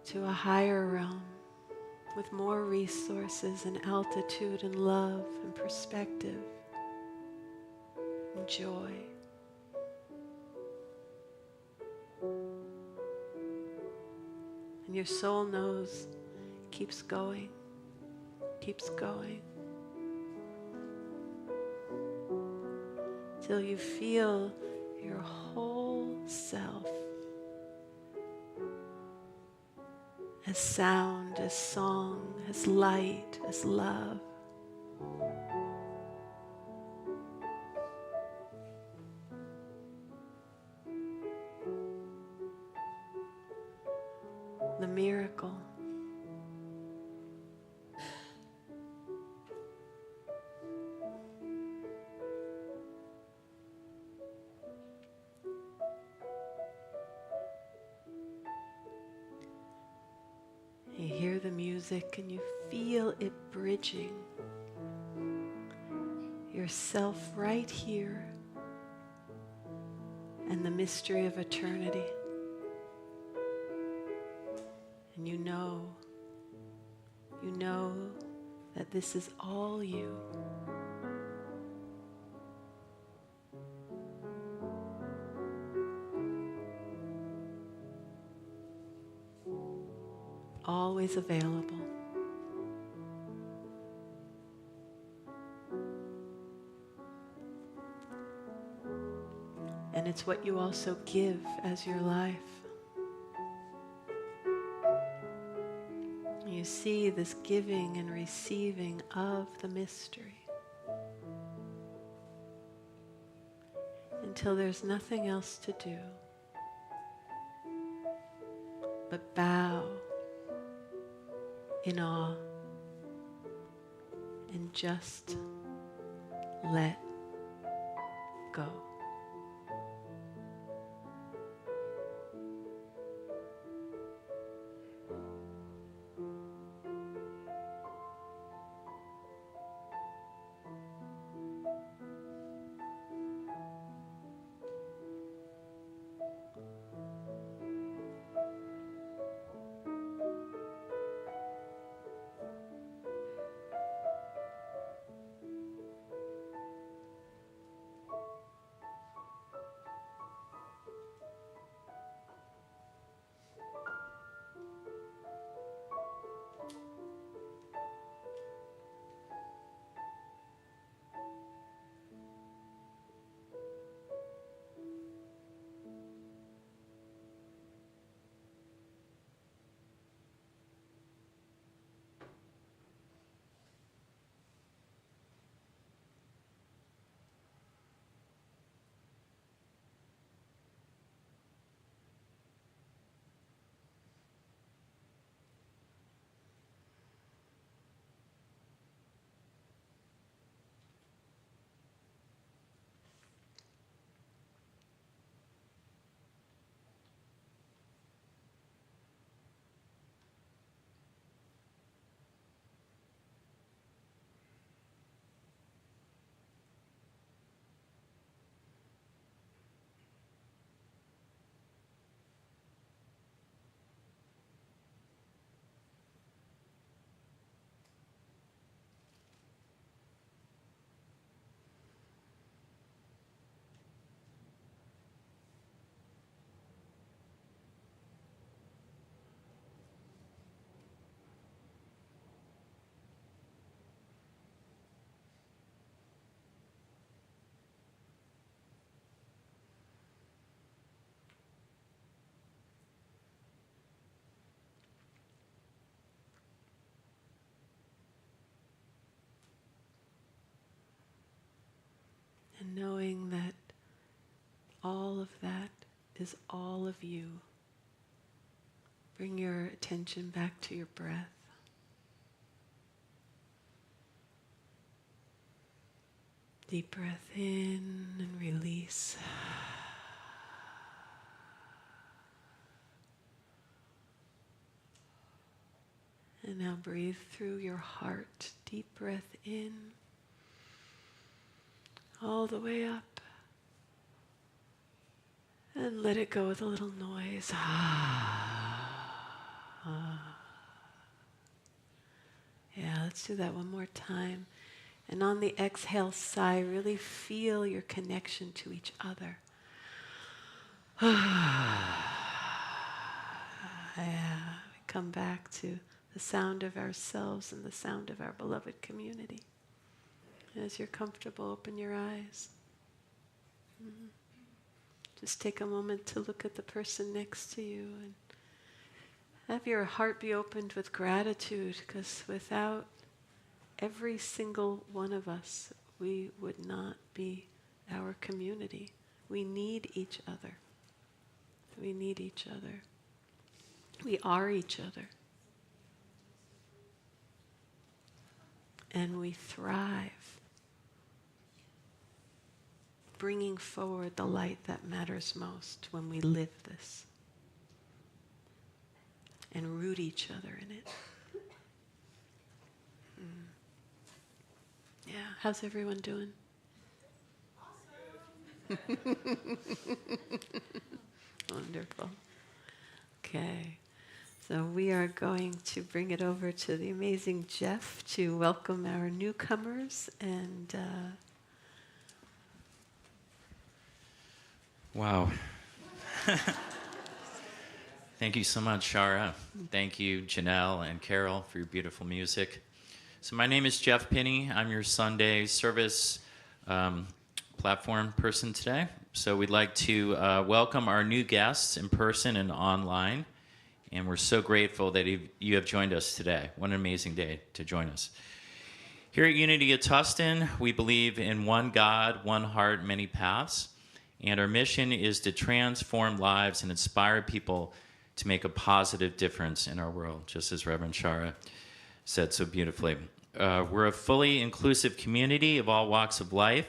to a higher realm with more resources and altitude and love and perspective and joy. And your soul knows it keeps going, till you feel your whole self as sound, as song, as light, as love. The miracle. You hear the music and you feel it bridging yourself right here and the mystery of eternity. And you know that this is all you. Always available. And it's what you also give as your life. You see this giving and receiving of the mystery until there's nothing else to do but bow in awe and just let go. and knowing that all of that is all of you. Bring your attention back to your breath. Deep breath in and release. And now breathe through your heart. Deep breath in, all the way up. And let it go with a little noise. Yeah, let's do that one more time. And on the exhale sigh, really feel your connection to each other. Yeah, we come back to the sound of ourselves and the sound of our beloved community. As you're comfortable, open your eyes. Just take a moment to look at the person next to you and have your heart be opened with gratitude, because without every single one of us, we would not be our community. We need each other. We need each other. We are each other. And we thrive, bringing forward the light that matters most when we live this and root each other in it. Yeah, how's everyone doing? Awesome. Wonderful. Okay, so we are going to bring it over to the amazing Jeff to welcome our newcomers and Wow. Thank you so much, Shara. Thank you, Janelle and Carol, for your beautiful music. So my name is Jeff Pinney. I'm your Sunday service platform person today. So we'd like to welcome our new guests in person and online. And we're so grateful that you have joined us today. What an amazing day to join us. Here at Unity at Tustin, we believe in one God, one heart, many paths. And our mission is to transform lives and inspire people to make a positive difference in our world, just as Reverend Shara said so beautifully. We're a fully inclusive community of all walks of life,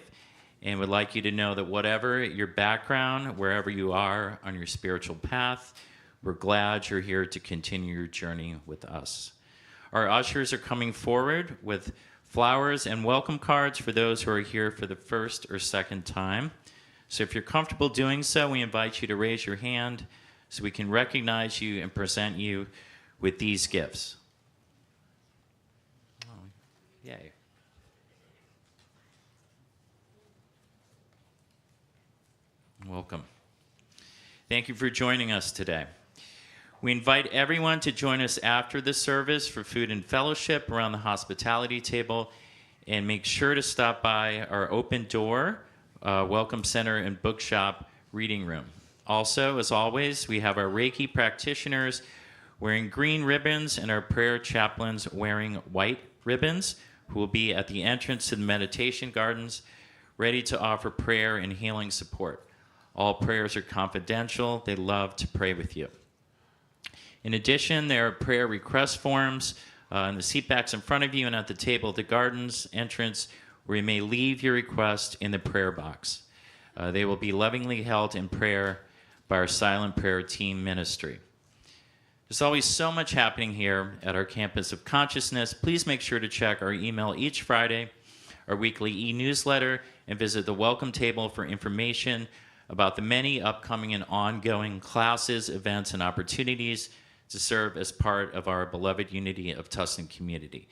and would like you to know that whatever your background, wherever you are on your spiritual path, we're glad you're here to continue your journey with us. Our ushers are coming forward with flowers and welcome cards for those who are here for the first or second time. So if you're comfortable doing so, we invite you to raise your hand so we can recognize you and present you with these gifts. Oh, yay. Welcome. Thank you for joining us today. We invite everyone to join us after the service for food and fellowship around the hospitality table, and make sure to stop by our open door, Welcome Center and Bookshop reading room. Also, as always, we have our Reiki practitioners wearing green ribbons and our prayer chaplains wearing white ribbons, who will be at the entrance to the meditation gardens, ready to offer prayer and healing support. All prayers are confidential. They love to pray with you. In addition, there are prayer request forms in the seat backs in front of you and at the table at the gardens entrance, where you may leave your request in the prayer box. They will be lovingly held in prayer by our silent prayer team ministry. There's always so much happening here at our campus of consciousness. Please make sure to check our email each Friday, our weekly e-newsletter, and visit the welcome table for information about the many upcoming and ongoing classes, events, and opportunities to serve as part of our beloved Unity of Tustin community.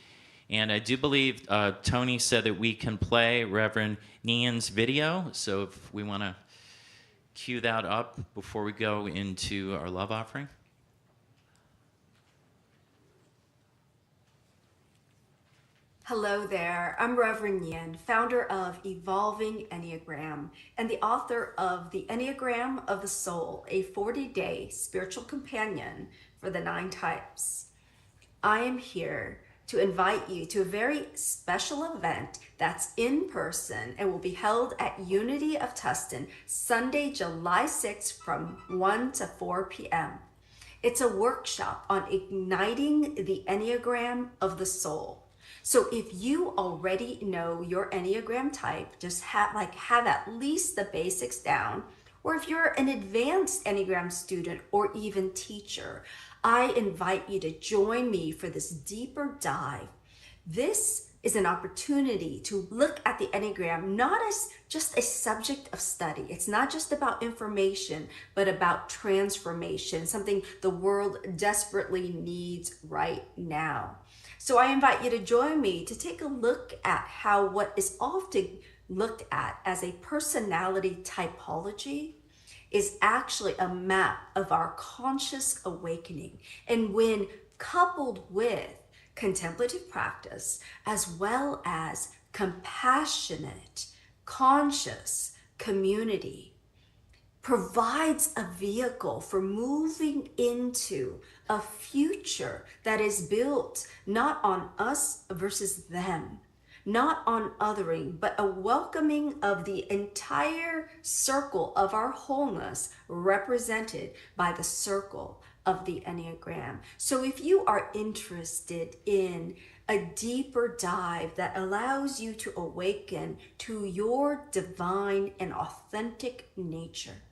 And I do believe Tony said that we can play Reverend Nian's video, so if we want to cue that up before we go into our love offering. Hello there, I'm Reverend Yin, founder of Evolving Enneagram and the author of The Enneagram of the Soul, a 40-day spiritual companion for the 9 types. I am here to invite you to a very special event that's in person and will be held at Unity of Tustin Sunday, July 6th from 1 to 4 p.m. It's a workshop on igniting the Enneagram of the soul. So if you already know your Enneagram type, just have at least the basics down, or if you're an advanced Enneagram student or even teacher, I invite you to join me for this deeper dive. This is an opportunity to look at the Enneagram not as just a subject of study. It's not just about information, but about transformation, something the world desperately needs right now. So I invite you to join me to take a look at how what is often looked at as a personality typology is actually a map of our conscious awakening. And when coupled with contemplative practice, as well as compassionate, conscious community, provides a vehicle for moving into a future that is built not on us versus them, not on othering, but a welcoming of the entire circle of our wholeness represented by the circle of the Enneagram. So if you are interested in a deeper dive that allows you to awaken to your divine and authentic nature,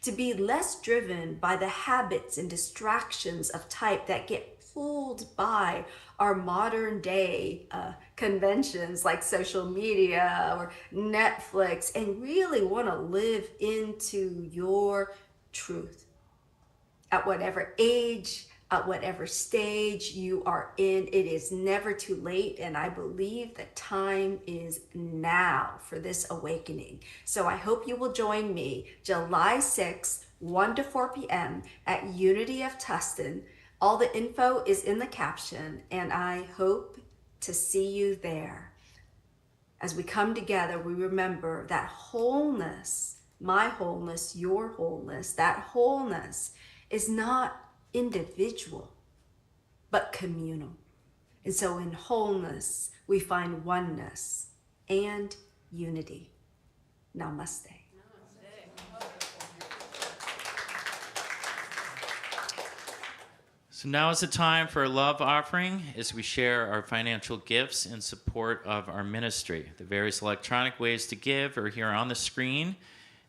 to be less driven by the habits and distractions of type that get pulled by our modern day conventions like social media or Netflix, and really want to live into your truth. At whatever age, at whatever stage you are in, it is never too late. And I believe that time is now for this awakening. So I hope you will join me July 6th, 1 to 4 p.m. at Unity of Tustin. All the info is in the caption, and I hope to see you there. As we come together, we remember that wholeness, my wholeness, your wholeness, that wholeness is not individual, but communal. And so in wholeness, we find oneness and unity. Namaste. So now is the time for a love offering as we share our financial gifts in support of our ministry. The various electronic ways to give are here on the screen.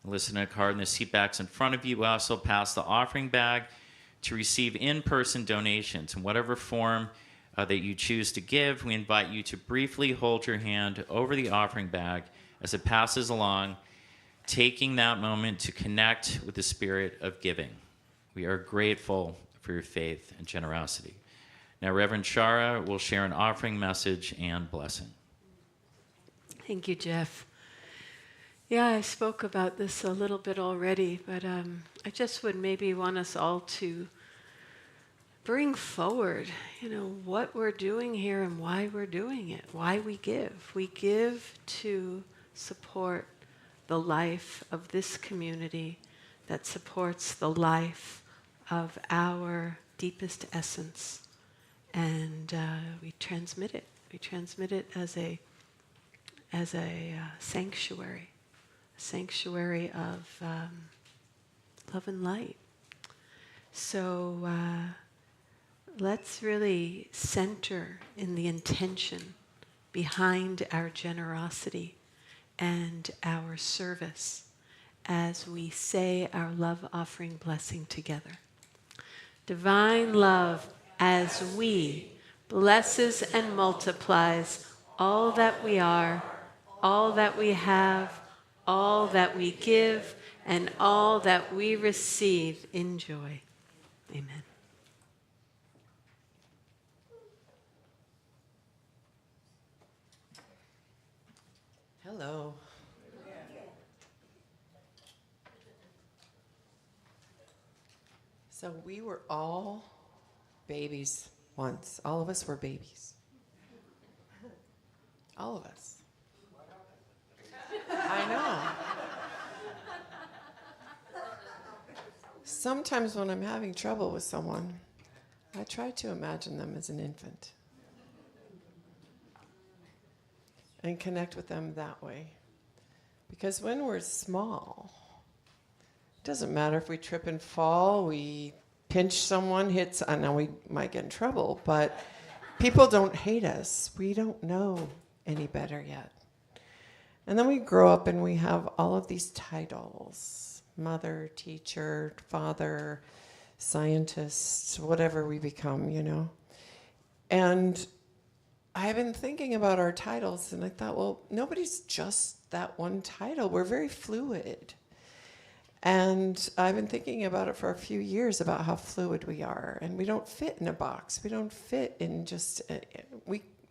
Listen to a card in the seat backs in front of you. We also pass the offering bag to receive in-person donations in whatever form that you choose to give. We invite you to briefly hold your hand over the offering bag as it passes along, taking that moment to connect with the spirit of giving. We are grateful for your faith and generosity. Now, Reverend Shara will share an offering message and blessing. Thank you, Jeff. Yeah, I spoke about this a little bit already, but I just would maybe want us all to bring forward, what we're doing here and why we're doing it, why we give. We give to support the life of this community that supports the life of our deepest essence, and we transmit it. We transmit it as a sanctuary of love and light. So let's really center in the intention behind our generosity and our service as we say our love offering blessing together. Divine love, as we blesses and multiplies all that we are, all that we have, all that we give, and all that we receive in joy. Amen. Hello. So we were all babies once. All of us were babies. All of us. I know. Sometimes when I'm having trouble with someone, I try to imagine them as an infant. and connect with them that way. Because when we're small, it doesn't matter if we trip and fall, we pinch someone, I know we might get in trouble, but people don't hate us. We don't know any better yet. And then we grow up and we have all of these titles: mother, teacher, father, scientist, whatever we become, you know. And I've been thinking about our titles, and I thought, well, nobody's just that one title. We're very fluid. And I've been thinking about it for a few years, about how fluid we are. And we don't fit in a box. We don't fit in just,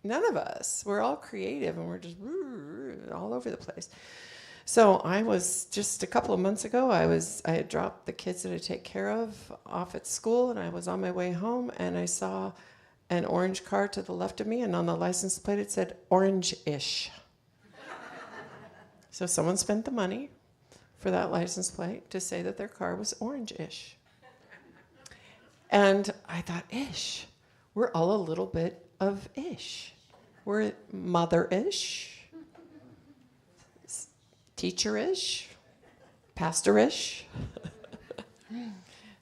none of us. We're all creative, and we're just all over the place. So I was, just a couple of months ago, I had dropped the kids that I take care of off at school, and I was on my way home, and I saw an orange car to the left of me, and on the license plate it said orange-ish. So someone spent the money for that license plate to say that their car was orange-ish. And I thought, ish, we're all a little bit of ish. We're mother-ish, teacher-ish, pastor-ish.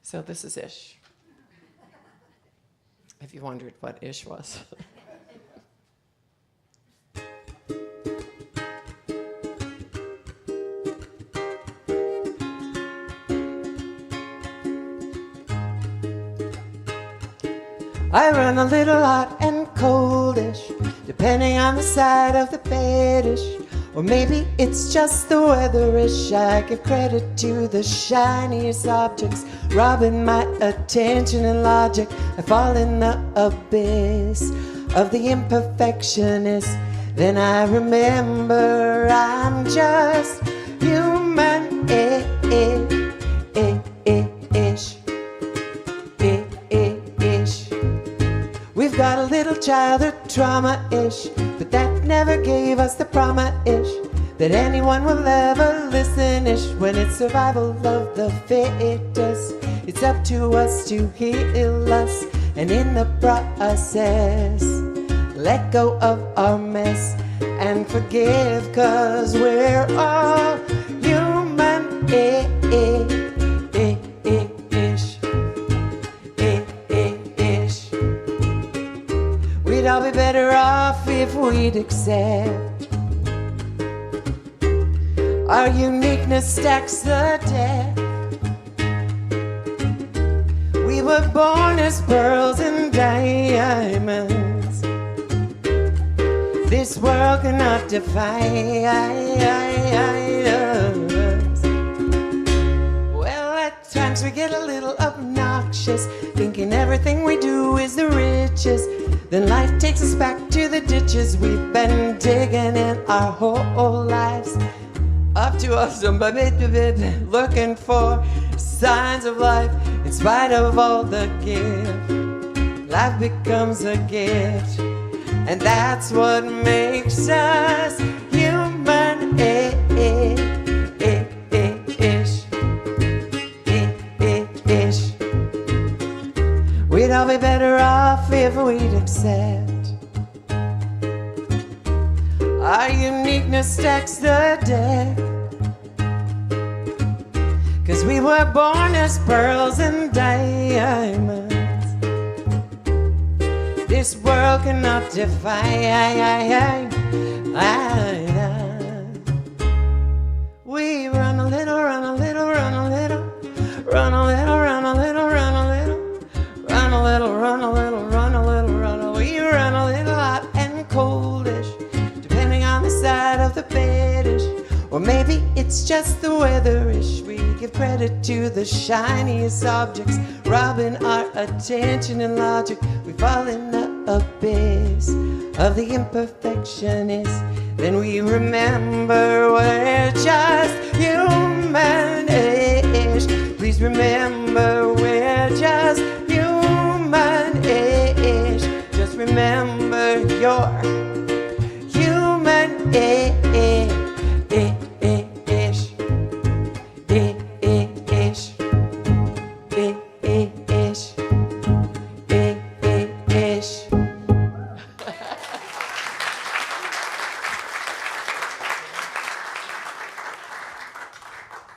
So this is ish, if you wondered what ish was. I run a little hot and coldish, depending on the side of the bedish. Or maybe it's just the weatherish. I give credit to the shiniest objects, robbing my attention and logic. I fall in the abyss of the imperfectionist. Then I remember I'm just human-ish. We've got a little childhood trauma-ish, but that never gave us the promise-ish that anyone will ever listen-ish. When it's survival of the fittest, it's up to us to heal us, and in the process, let go of our mess and forgive, 'cause we're all human-ish. We'd all be better off if we'd accept our uniqueness stacks the deck. We were born as pearls and diamonds. This world cannot define us. Well, at times we get a little obnoxious, thinking everything we do is the richest. Then life takes us back to the ditches we've been digging in our whole lives. Up to us, looking for signs of life. In spite of all the gift, life becomes a gift, and that's what makes us human-ish. We'd all be better off if we'd accept our uniqueness stacks the deck. 'Cause we were born as pearls and diamonds. This world cannot define. We run a little, run a little, run a little, run a little, run a little, run a little, run a little, run a little, run a little, run a little. We run a little hot and coldish, depending on the side of the bedish. Or maybe it's just the weatherish. We give credit to the shiniest objects, robbing our attention and logic. We fall in the abyss of the imperfectionist. Then we remember we're just human-ish. Please remember we're just human-ish. Just remember you're human-ish.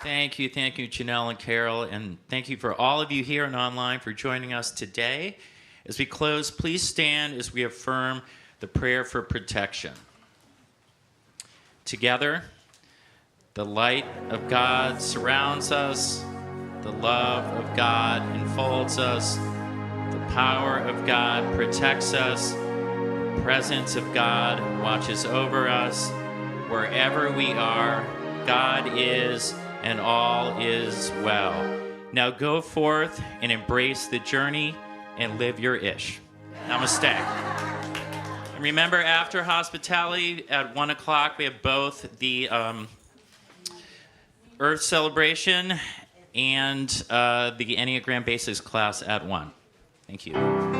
Thank you, Janelle and Carol, and thank you for all of you here and online for joining us today. As we close, please stand as we affirm the prayer for protection. Together, the light of God surrounds us, the love of God enfolds us, the power of God protects us, the presence of God watches over us. Wherever we are, God is, and all is well. Now go forth and embrace the journey and live your ish. Namaste. And remember, after hospitality at 1 o'clock, we have both the Earth celebration and the Enneagram Basics class at 1. Thank you.